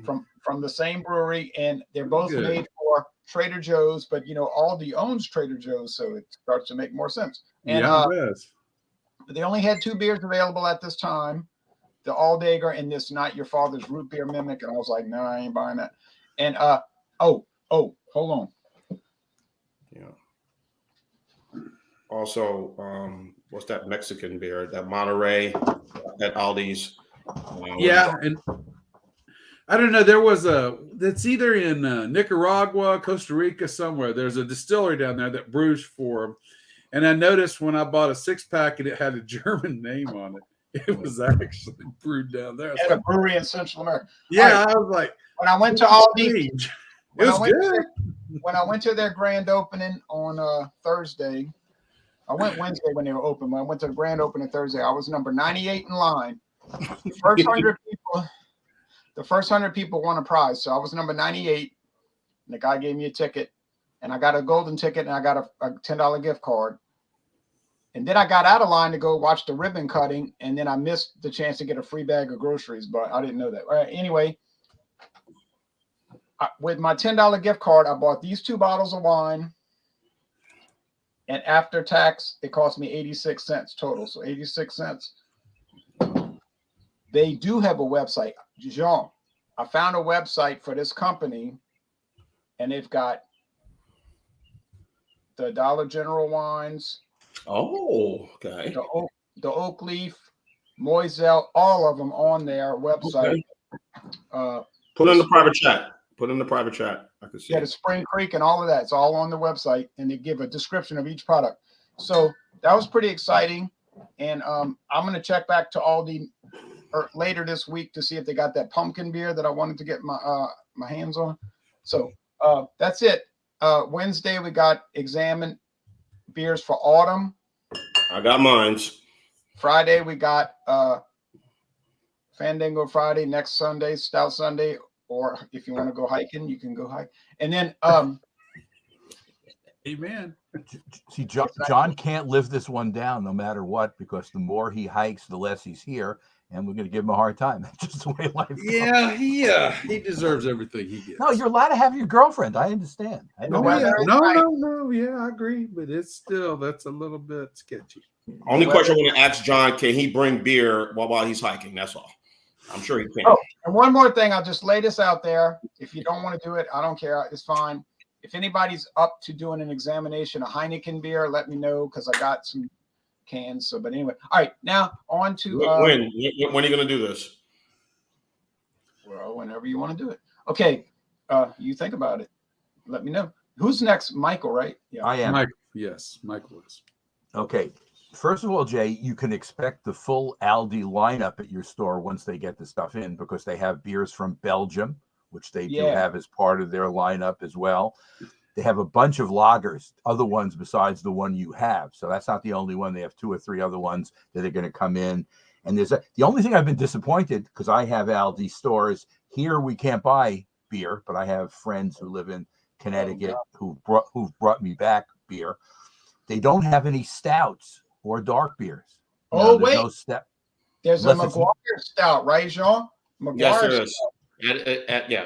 from the same brewery, and they're both made for Trader Joe's. But Aldi owns Trader Joe's, so it starts to make more sense. And they only had 2 beers available at this time: the Aldager and this Not Your Father's Root Beer Mimic. And I was like, no, I ain't buying that. And hold on. Yeah. Also, what's that Mexican beer? That Monterey at Aldi's. And I don't know. There was that's either in Nicaragua, Costa Rica, somewhere. There's a distillery down there that brews for them. And I noticed when I bought a 6-pack and it had a German name on it, it was actually brewed down there. At a brewery in Central America. Yeah, I was like, when I went to Aldi, it was good. When I went to their grand opening on Thursday, I went Wednesday when they were open. When I went to the grand opening Thursday, I was number 98 in line. The first 100 people won a prize. So I was number 98. And the guy gave me a ticket. And I got a golden ticket, and I got a $10 gift card. And then I got out of line to go watch the ribbon cutting, and then I missed the chance to get a free bag of groceries, but I didn't know that. Anyway, with my $10 gift card, I bought these 2 bottles of wine, and after tax, it cost me 86 cents total. So 86 cents. They do have a website. Jean, I found a website for this company, and they've got the Dollar General wines. Oh, okay. The Oak Leaf, Moiselle, all of them on their website. Okay. Put in the private chat. I can see. Yeah, the Spring Creek and all of that. It's all on the website, and they give a description of each product. So that was pretty exciting. And I'm going to check back to Aldi later this week to see if they got that pumpkin beer that I wanted to get my hands on. So that's it. Wednesday we got examined beers for autumn. I got mines. Friday we got Fandango Friday. Next Sunday, Stout Sunday. Or if you want to go hiking, you can go hike. And then amen. See, John can't live this one down no matter what, because the more he hikes, the less he's here. And we're going to give him a hard time. That's just the way life goes. Yeah, he deserves everything he gets. No, you're allowed to have your girlfriend. I understand. No, I agree. But it's still, that's a little bit sketchy. Only question I want to ask John, can he bring beer while he's hiking? That's all. I'm sure he can. Oh, and one more thing. I'll just lay this out there. If you don't want to do it, I don't care. It's fine. If anybody's up to doing an examination of Heineken beer, let me know, because I got some cans. So, but anyway, all right. Now on to when are you going to do this? Well, whenever you want to do it. Okay, you think about it. Let me know. Who's next? Michael, right? Yeah, I am. Michael, yes, Michael is. Okay. First of all, Jay, you can expect the full Aldi lineup at your store once they get the stuff in, because they have beers from Belgium, which they do have as part of their lineup as well. They have a bunch of lagers, other ones besides the one you have. So that's not the only one. They have 2 or 3 other ones that are going to come in. And the only thing I've been disappointed, because I have Aldi stores here, we can't buy beer, but I have friends who live in Connecticut who've brought me back beer. They don't have any stouts or dark beers. Oh, there's wait. no step. There's a McGuire Stout, right, Jean? McGuire Yes, there is. Stout.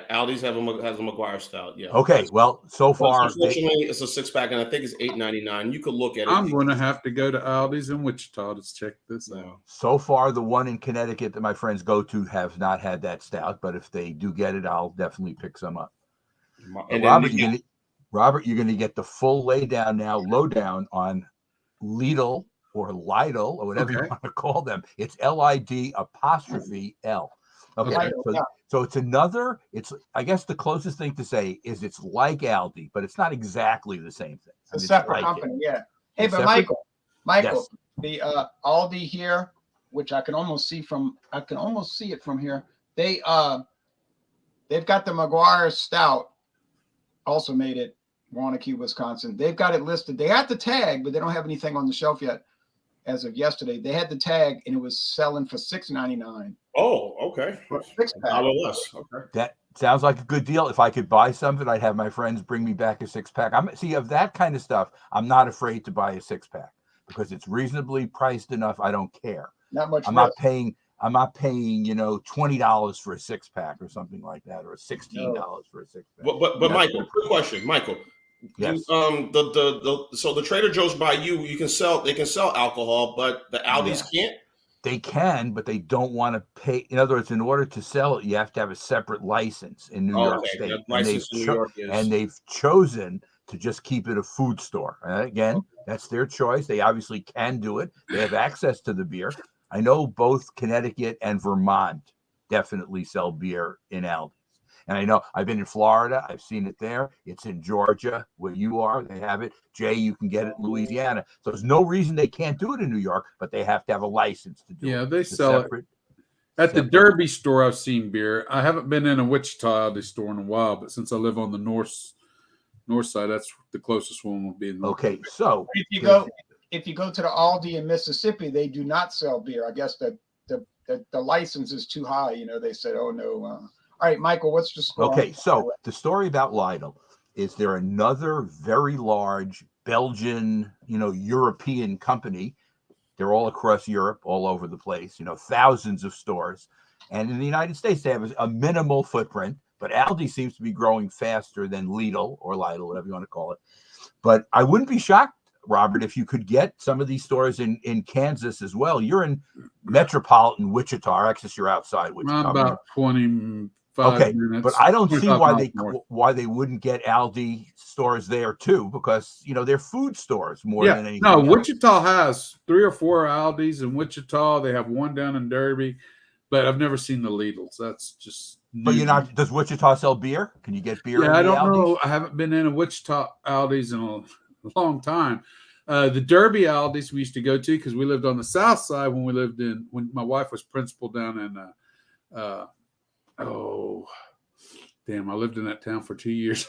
Aldi's has a McGuire Stout. Yeah. Okay, well, so far, unfortunately, it's a 6-pack, and I think it's $8.99. You could look at it. I'm going to have to go to Aldi's in Wichita to check this out. So far, the one in Connecticut that my friends go to have not had that stout, but if they do get it, I'll definitely pick some up. And Robert, you're going to get the full lowdown on Lidl or Lidl or whatever you want to call them. It's LID''L. Okay, so it's another. I guess the closest thing to say is it's like Aldi, but it's not exactly the same thing. It's a separate company, yeah. Hey, but Michael, yes. The Aldi here, which I can almost see it from here. They've got the McGuire Stout, also made at Wanakee, Wisconsin. They've got it listed. They have the tag, but they don't have anything on the shelf yet. As of yesterday, they had the tag and it was selling for $6.99. Oh, okay. $6-pack. Okay. That sounds like a good deal. If I could buy something, I'd have my friends bring me back a 6-pack. Of that kind of stuff, I'm not afraid to buy a 6-pack because it's reasonably priced enough. I don't care. Not much. I'm not paying, $20 for a 6-pack or something like that, or $16 for a 6-pack. But Michael, quick question, Michael. Yes. So the Trader Joe's by they can sell alcohol, but the Aldi's can't. They can, but they don't want to pay. In other words, in order to sell it, you have to have a separate license in New York State. And they've chosen to just keep it a food store. And again, that's their choice. They obviously can do it. They have access to the beer. I know both Connecticut and Vermont definitely sell beer in Aldi. And I know I've been in Florida. I've seen it there. It's in Georgia where you are. They have it. Jay, you can get it in Louisiana. So there's no reason they can't do it in New York, but they have to have a license to do it. Yeah, they sell it. At the Derby store, I've seen beer. I haven't been in a Wichita Aldi store in a while, but since I live on the north side, that's the closest one will be. Okay, so if you go to the Aldi in Mississippi, they do not sell beer. I guess the license is too high. They said, oh no. All right, Michael, what's the score? Okay, so the story about Lidl is they're another very large Belgian, European company. They're all across Europe, all over the place, thousands of stores. And in the United States, they have a minimal footprint, but Aldi seems to be growing faster than Lidl or Lidl, whatever you want to call it. But I wouldn't be shocked, Robert, if you could get some of these stores in Kansas as well. You're in metropolitan Wichita. I guess you're outside Wichita. About 25 minutes. But I don't see why they wouldn't get Aldi stores there too, because they're food stores more than anything. No, Wichita has 3 or 4 Aldis in Wichita. They have one down in Derby, but I've never seen the Lidls. That's just. But you're not. Does Wichita sell beer? Can you get beer? Yeah, I don't know. I haven't been in a Wichita Aldi's in a long time. The Derby Aldi's we used to go to because we lived on the south side when my wife was principal down in. I lived in that town for 2 years.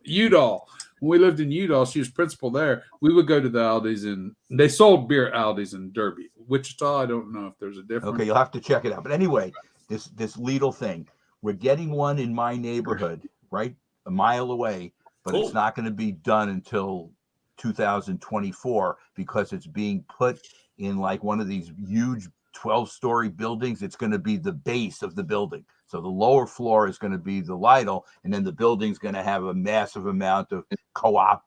Udall. When we lived in Udall, she was principal there. We would go to the Aldi's and they sold beer at Aldi's in Derby. Wichita, I don't know if there's a difference. Okay, you'll have to check it out. But anyway, this Lidl thing, we're getting one in my neighborhood, right, a mile away, but It's not going to be done until 2024 because it's being put in like one of these huge 12-story buildings. It's going to be the base of the building. So the lower floor is going to be the Lidl, and then the building's going to have a massive amount of co-op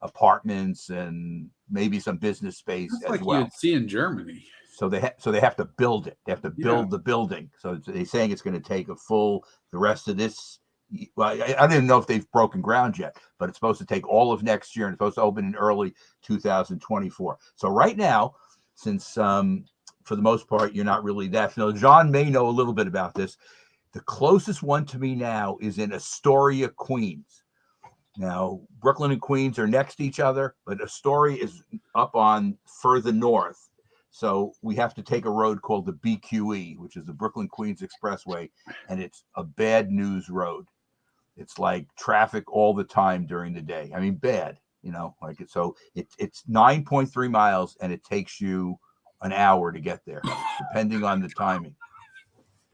apartments and maybe some business space as well. You'd see in Germany. So they have to build it. They have to build the building. So they're saying it's going to take the rest of this. Well, I didn't know if they've broken ground yet, but it's supposed to take all of next year and it's supposed to open in early 2024. So right now, since for the most part, you're not really that familiar. John may know a little bit about this. The closest one to me now is in Astoria, Queens. Now, Brooklyn and Queens are next to each other, but Astoria is up on further north. So we have to take a road called the BQE, which is the Brooklyn Queens Expressway, and it's a bad news road. It's like traffic all the time during the day. I mean, bad, so it's 9.3 miles and it takes you an hour to get there, depending on the timing.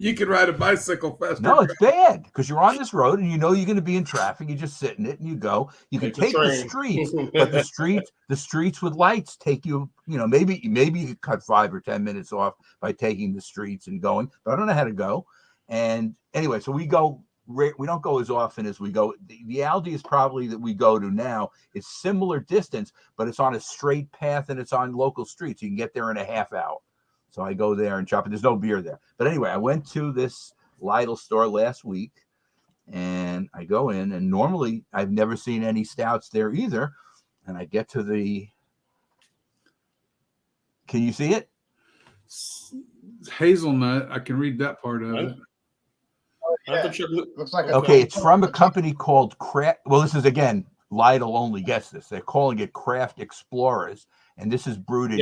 You could ride a bicycle faster. No, it's bad because you're on this road and you know you're going to be in traffic. You just sit in it and you go. You can take the streets, but the streets with lights take you. Maybe you could cut 5 or 10 minutes off by taking the streets and going. But I don't know how to go. And anyway, so we go. We don't go as often as we go. The Aldi is probably that we go to now. It's similar distance, but it's on a straight path and it's on local streets. You can get there in a half hour. So I go there and shop, and there's no beer there. But anyway, I went to this Lidl store last week, and I go in, and normally I've never seen any stouts there either. And I get to can you see it? Hazelnut. I can read that part of it. Yeah. Looks like okay. It's from a company called Craft. Well, this is again Lidl only gets this. They're calling it Craft Explorers, and this is brewed in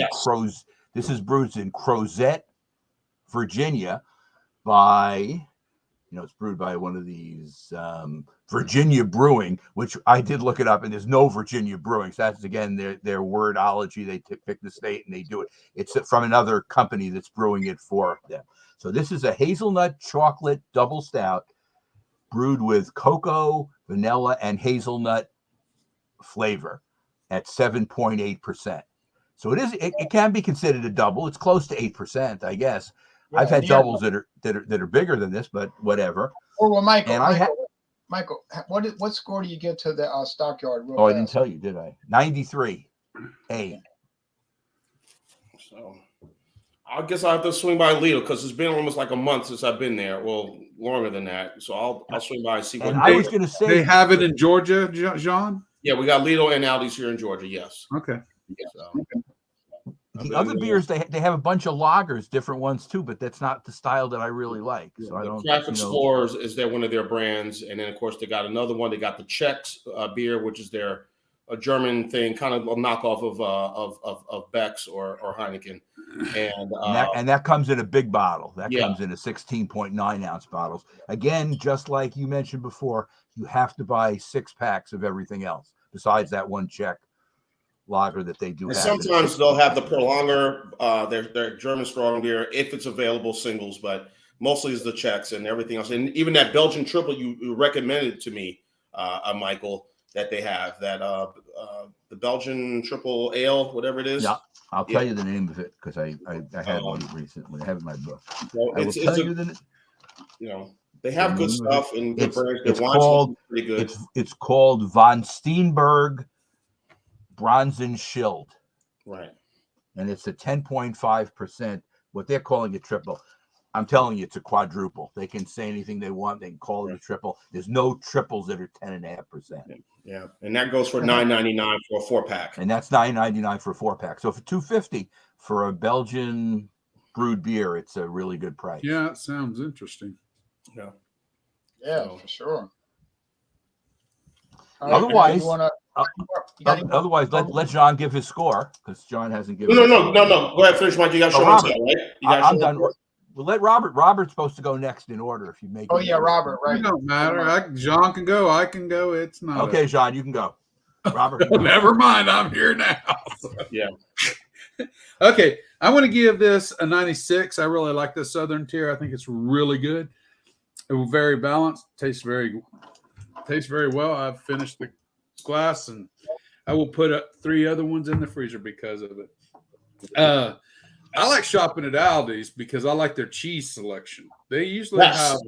This is brewed in Crozet, Virginia, by it's brewed by one of these Virginia Brewing, which I did look it up, and there's no Virginia Brewing. So that's again their wordology. They pick the state and they do it. It's from another company that's brewing it for them. So this is a hazelnut chocolate double stout brewed with cocoa, vanilla, and hazelnut flavor at 7.8%. So it can be considered a double. It's close to 8%, I guess. Yeah, I've had doubles that are bigger than this, but whatever. Oh well, Michael, what score do you get to the Stockyard? I didn't tell you, did I? 93. A. So I guess I'll have to swing by Lidl because it's been almost like a month since I've been there. Well, longer than that. So I'll swing by and see what. I was going to say they have it in Georgia, John. Yeah, we got Lidl and Aldi's here in Georgia. Yes. Okay. So, the other beers they have a bunch of lagers, different ones too, but that's not the style that I really like. So I don't. Craft Explorers is one of their brands, and then of course they got another one. They got the Czechs beer, which is a German thing, kind of a knockoff of Beck's or Heineken, and that comes in a big bottle. That comes in a 16.9 ounce bottles. Again, just like you mentioned before, you have to buy 6 packs of everything else besides that one Czech lager that they do. And sometimes they'll have the Prolonger, their German strong beer, if it's available singles, but mostly it's the Czechs and everything else. And even that Belgian triple you recommended to me, Michael, that they have the Belgian triple ale, whatever it is. Yeah, I'll tell you the name of it because I had one recently. I have it in my book. So they have good stuff and good brands. It's called pretty good. It's called Von Steenberg Bronzen Schild. Right. And it's a 10.5%, what they're calling a triple. I'm telling you, it's a quadruple. They can say anything they want. They can call it a triple. There's no triples that are 10.5%. Yeah. And that goes for $9.99 for a 4-pack. And that's $9.99 for a 4-pack. So for $2.50 for a Belgian brewed beer, it's a really good price. Yeah, it sounds interesting. Yeah. Yeah, for sure. Otherwise, let John give his score because John hasn't given. No. Go ahead, finish, Mike. You got show and tell, right? I'm done. We'll let Robert. Robert's supposed to go next in order if you make. Oh yeah, Robert. Right. It don't matter. John can go. I can go. It's not. Okay, John, you can go. Robert. Never mind. I'm here now. Yeah. Okay, I want to give this a 96. I really like the Southern Tier. I think it's really good. It was very balanced. Tastes very well. I've finished the glass and I will put up 3 other ones in the freezer because of it. I like shopping at Aldi's because I like their cheese selection. They usually have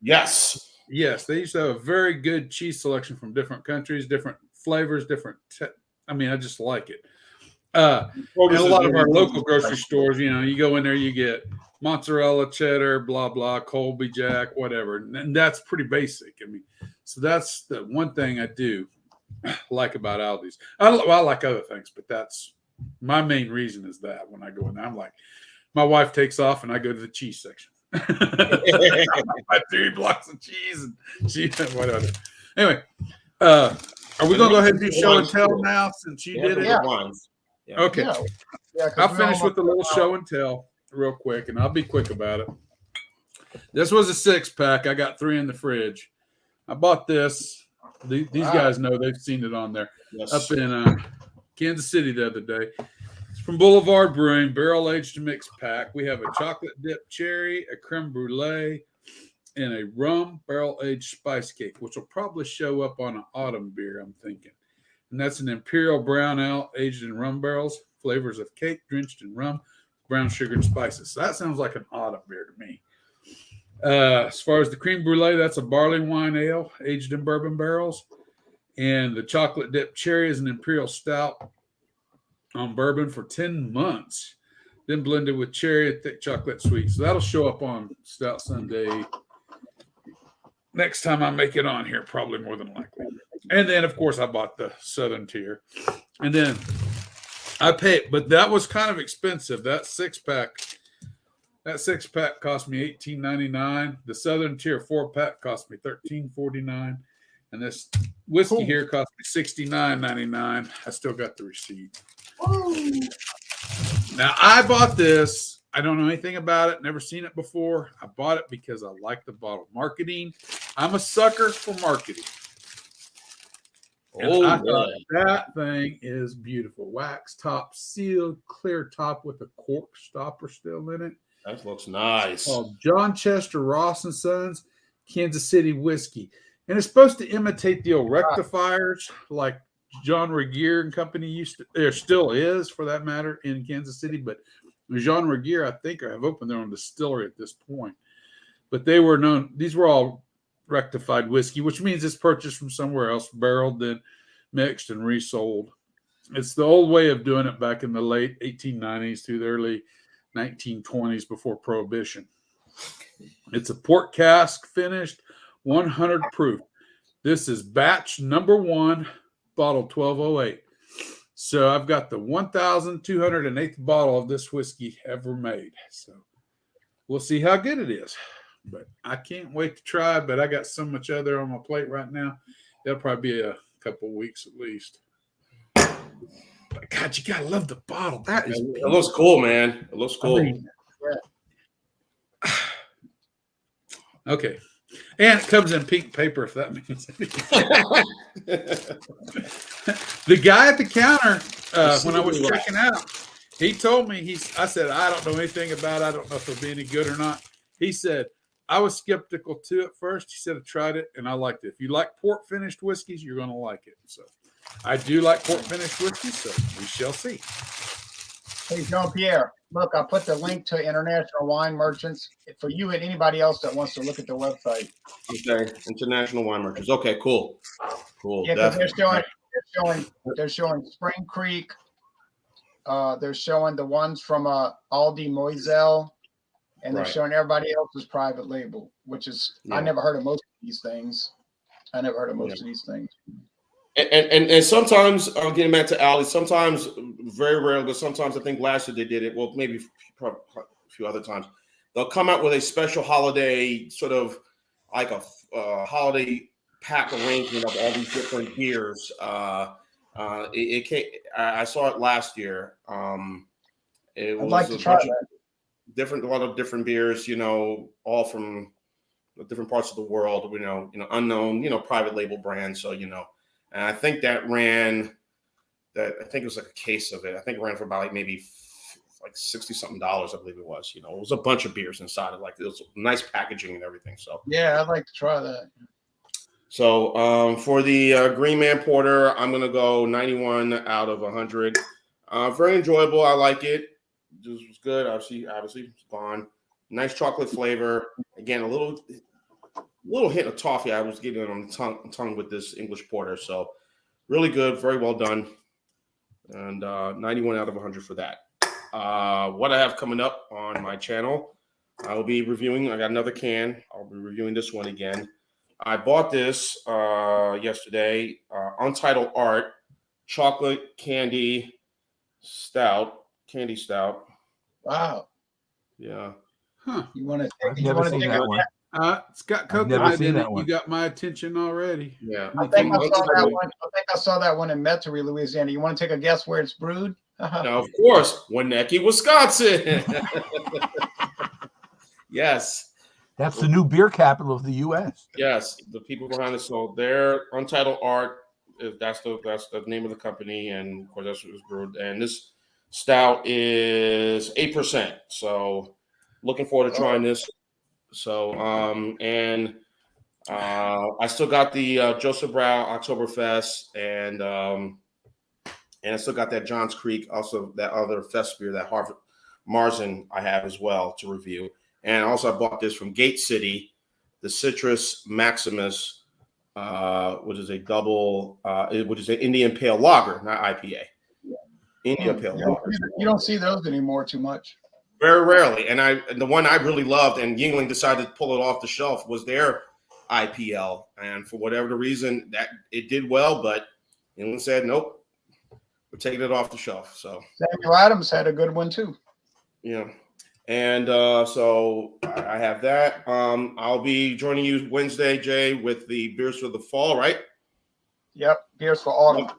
Yes, they used to have a very good cheese selection from different countries, different flavors, I just like it. And a lot of our local grocery stores, you go in there, you get mozzarella, cheddar, blah, blah, Colby Jack, whatever. And that's pretty basic. So that's the one thing I do like about Aldi's. I like other things, but that's my main reason is that when I go in there, I'm like, my wife takes off and I go to the cheese section. I 3 blocks of cheese and whatever. Anyway, are we going to go ahead and do show and tell now since you did it? Yeah. Okay. Yeah, I'll finish with a little show and tell real quick, and I'll be quick about it. This was a 6-pack. I got 3 in the fridge. I bought this. These guys know they've seen it on there. Yes. Up in Kansas City the other day. From Boulevard Brewing, barrel aged mixed pack. We have a chocolate dip cherry, a creme brulee, and a rum barrel aged spice cake, which will probably show up on an autumn beer, I'm thinking. And that's an imperial brown ale aged in rum barrels, flavors of cake drenched in rum, brown sugar, and spices. So that sounds like an autumn beer to me. As far as the creme brulee, that's a barley wine ale aged in bourbon barrels. And the chocolate dip cherry is an imperial stout on bourbon for 10 months, then blended with cherry and thick chocolate sweet. So that'll show up on Stout Sunday next time I make it on here, probably more than likely. And then, of course, I bought the Southern Tier. And then I paid, but that was kind of expensive. That six pack cost me $18.99. The Southern Tier 4-pack cost me $13.49. And this whiskey here cost me $69.99. I still got the receipt. Now, I bought this. I don't know anything about it. Never seen it before. I bought it because I like the bottle. Marketing. I'm a sucker for marketing. And I thought that thing is beautiful. Wax top, sealed, clear top with a cork stopper still in it. That looks nice. It's called John Chester Ross and Sons Kansas City Whiskey. And it's supposed to imitate the old rectifiers like John Regier and company used to, there still is for that matter in Kansas City, but Jean Regier, I think, have opened their own distillery at this point. But they were known, these were all rectified whiskey, which means it's purchased from somewhere else, barreled, then mixed and resold. It's the old way of doing it back in the late 1890s through the early 1920s before Prohibition. It's a port cask finished, 100 proof. This is batch number 1, bottle 1208. So I've got the 1,208th bottle of this whiskey ever made. So we'll see how good it is. But I can't wait to try. But I got so much other on my plate right now. It'll probably be a couple weeks at least. But God, you gotta love the bottle. That is. It looks cool, man. It looks cool. I mean, okay. And it comes in pink paper, if that means anything. The guy at the counter, when I was checking out, he told me, I said, I don't know anything about it. I don't know if it'll be any good or not. He said, I was skeptical too at first. He said, I tried it and I liked it. If you like port finished whiskeys, you're going to like it. So I do like port finished whiskeys, so we shall see. Hey, Jean-Pierre, look, I put the link to International Wine Merchants for you and anybody else that wants to look at the website. Okay, International Wine Merchants. Okay, cool. Yeah, because they're showing Spring Creek. They're showing the ones from Aldi Moiselle, and they're showing everybody else's private label, which is I never heard of most of these things. Of these things. And sometimes, getting back to Aldi, sometimes, very rarely, but sometimes I think last year they did it. Well, maybe a few other times. They'll come out with a special holiday, sort of like a holiday pack arrangement of all these different beers. I saw it last year. It was I'd like to try that. A lot of different beers, all from different parts of the world, unknown, private label brands. So, and I think I think it was like a case of it. I think it ran for about maybe $60-something, I believe it was. It was a bunch of beers inside it. It was nice packaging and everything. So yeah, I'd like to try that. So for the Green Man Porter, I'm gonna go 91 out of 100. Very enjoyable. I like it. It was good. Obviously, it's gone. Nice chocolate flavor. Again, a little hint of toffee. I was getting it on the tongue with this English porter. So really good. Very well done. And 91 out of 100 for that. What I have coming up on my channel, I will be reviewing. I got another can. I'll be reviewing this one again. I bought this yesterday. Untitled Art Chocolate Candy Stout. Wow. Yeah. Huh. You want to? I've never seen that one. It's got coconut in it. You got my attention already. Yeah. I think I saw that one in Metairie, Louisiana. You want to take a guess where it's brewed? Now, of course, Winnetka, Wisconsin. Yes. That's the new beer capital of the U.S. Yes, the people behind it. So their Untitled Art, that's the name of the company, and of course that's what was brewed. And this Stout is 8%. So looking forward to trying this. So I still got the Joseph Brow Oktoberfest, and I still got that Johns Creek, also that other fest beer, that Harvard Marzen I have as well to review. And also I bought this from Gate City, the Citrus Maximus, which is a double, which is an Indian Pale Lager, not IPA. Indian Pale Lager. You don't see those anymore too much. Very rarely. And the one I really loved, and Yuengling decided to pull it off the shelf, was their IPL. And for whatever the reason, that it did well, but Yuengling said, nope, we're taking it off the shelf. So Samuel Adams had a good one too. Yeah. And so I have that. I'll be joining you Wednesday, Jay, with the beers for the fall, right? Yep. Beers for autumn. Yep.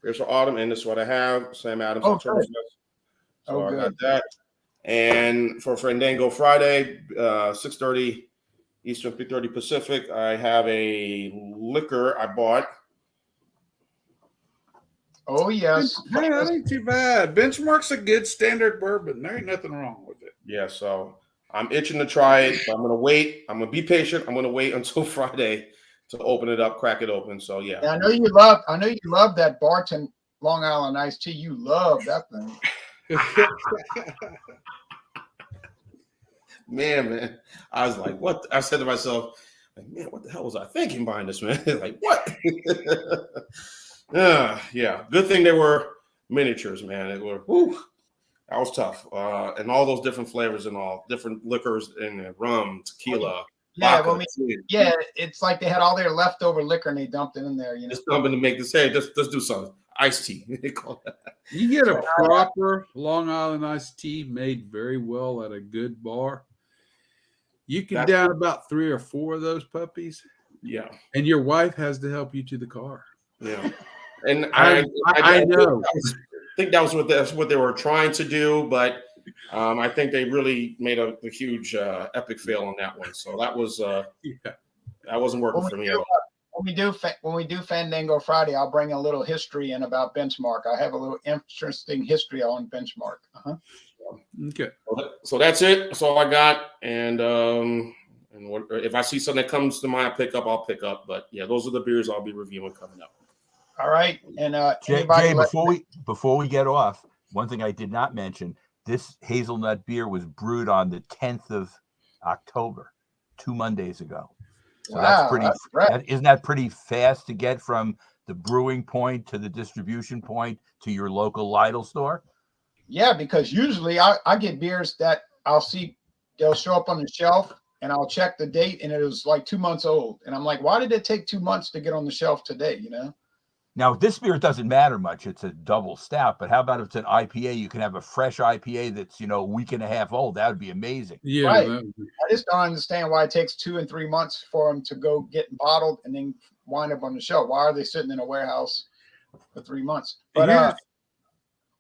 Beers for autumn, and this is what I have. Sam Adams. Good. So I got that. And for Fandango Friday, 6:30 Eastern, 3:30 Pacific, I have a liquor I bought. Oh, yes. Hey, that ain't too bad. Benchmark's a good standard bourbon. There ain't nothing wrong with it. Yeah, so I'm itching to try it, but I'm going to wait. I'm going to be patient. I'm going to wait until Friday to open it up, crack it open. So, yeah. I know you love that Barton Long Island iced tea. You love that thing. Man, I was like, what? I said to myself, like, man, what the hell was I thinking buying this, man? Like, what? Yeah. Good thing they were miniatures, man. It were, that was tough. And all those different flavors and all different liquors and rum, tequila. Yeah, vodka, it's like they had all their leftover liquor and they dumped it in there. Just dumping to make this. Hey, let's do something. Iced tea. You get a proper Long Island iced tea made very well at a good bar. You can down about 3 or 4 of those puppies. Yeah. And your wife has to help you to the car. Yeah. And I know. I think that was what they were trying to do, but I think they really made a huge epic fail on that one. So that was that wasn't working for me at all. When we do Fandango Friday, I'll bring a little history in about Benchmark. I have a little interesting history on Benchmark. Okay. So that's it. That's all I got. And if I see something that comes to mind, I'll pick up. But yeah, those are the beers I'll be reviewing coming up. All right. And Jay, before we get off, one thing I did not mention: this hazelnut beer was brewed on the 10th of October, 2 Mondays ago. So that's pretty. Isn't that pretty fast to get from the brewing point to the distribution point to your local Lidl store? Yeah, because usually I get beers that I'll see they'll show up on the shelf and I'll check the date and it was like 2 months old. And I'm like, why did it take 2 months to get on the shelf today? You know? Now, this beer doesn't matter much. It's a double stout, but how about if it's an IPA? You can have a fresh IPA that's, a week and a half old. That would be amazing. Yeah. Right. I just don't understand why it takes 2 and 3 months for them to go get bottled and then wind up on the shelf. Why are they sitting in a warehouse for 3 months? But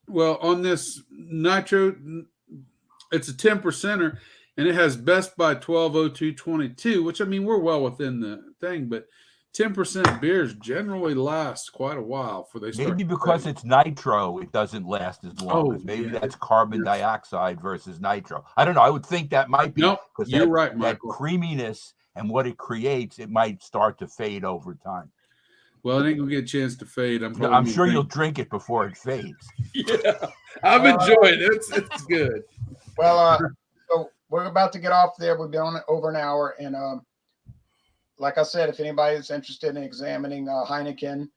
well, on this nitro, it's a 10%er, and it has Best by 12/02/22, which I mean we're well within the thing, but 10% beers generally last quite a before they start. Maybe because it's nitro, it doesn't last as long. Maybe that's carbon dioxide versus nitro. I don't know. I would think that might be. No, you're right, Michael. That creaminess and what it creates, it might start to fade over time. Well, it ain't gonna get a chance to fade. I'm sure you'll drink it before it fades. Yeah, I've enjoyed it. It's good. Well, so we're about to get off there. We've been on it over an hour, and like I said, if anybody's interested in examining Heineken,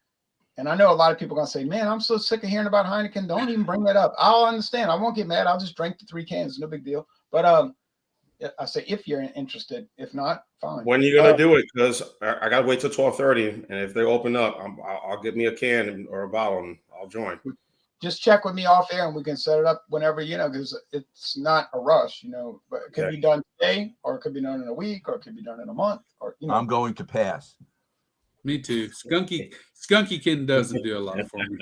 and I know a lot of people are going to say, man, I'm so sick of hearing about Heineken. Don't even bring that up. I'll understand. I won't get mad. I'll just drink the 3 cans. No big deal. But I say if you're interested. If not, fine. When are you going to do it? Because I got to wait till 12:30. And if they open up, I'll get me a can or a bottle and I'll join. Just check with me off air and we can set it up whenever, because it's not a rush, but it could be done today or it could be done in a week or it could be done in a month or, I'm going to pass. Me too. Skunky Ken doesn't do a lot for me.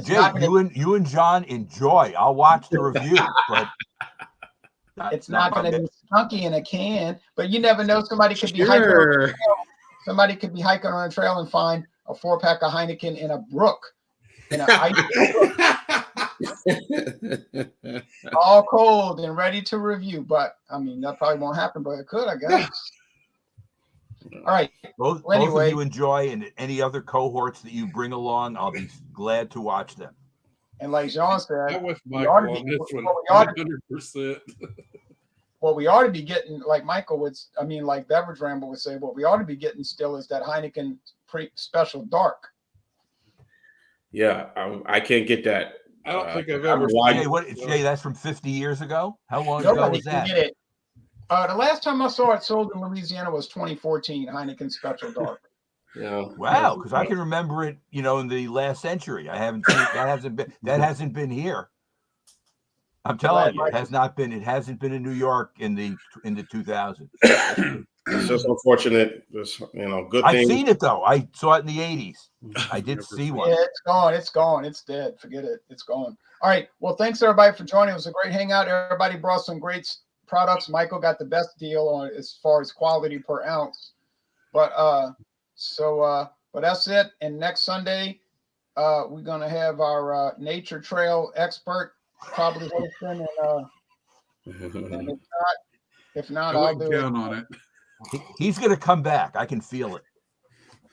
Jay, you and John enjoy. I'll watch the review, but it's not going to be skunky in a can, but you never know. Somebody could be hiking on a trail. Somebody could be hiking on a trail and find a 4-pack of Heineken in a brook. all cold and ready to review. But I mean, that probably won't happen, but it could, I guess. All right. Both of you enjoy, and any other cohorts that you bring along, I'll be glad to watch them. And like Jean said, I'm with Michael on this one. 100%. What we ought to be getting, like Michael would, I mean, like Beverage Ramble would say, what we ought to be getting still is that Heineken special dark. Yeah, I can't get that. I don't think I've ever. Jay, that's from 50 years ago? How long ago was that? Get it. The last time I saw it sold in Louisiana was 2014, Heineken Special Dark. Yeah. Wow, because I can remember it, in the last century. I haven't seen that hasn't been here. I'm telling you, it hasn't been in New York in the 2000s. It's just unfortunate. Good thing. I've seen it though. I saw it in the 80s. I did see one. Yeah, it's gone. It's gone. It's dead. Forget it. It's gone. All right. Well, thanks everybody for joining. It was a great hangout. Everybody brought some great products. Michael got the best deal on as far as quality per ounce. But but that's it. And next Sunday, we're gonna have our nature trail expert probably hosting, and if not, I'll do count on it. He's gonna come back. I can feel it.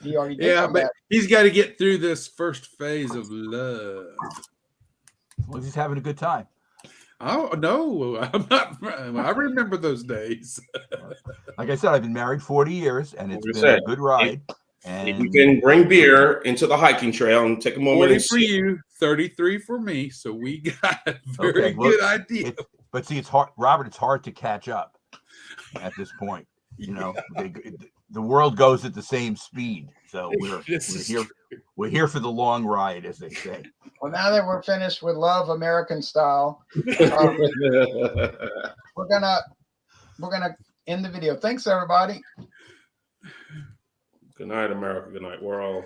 He already did. But he's got to get through this first phase of love. As long as he's having a good time. Oh no, I'm not. I remember those days. Like I said, I've been married 40 years, and it's been a good ride. If you can bring beer into the hiking trail and take a moment. 40 for you, 33 for me. So we got a very good idea. But see, it's hard, Robert. It's hard to catch up at this point. The world goes at the same speed, so we're here for the long ride, as they say. Well, now that we're finished with Love American Style, we're gonna end the video. Thanks, everybody. Good night, America. Good night. We're all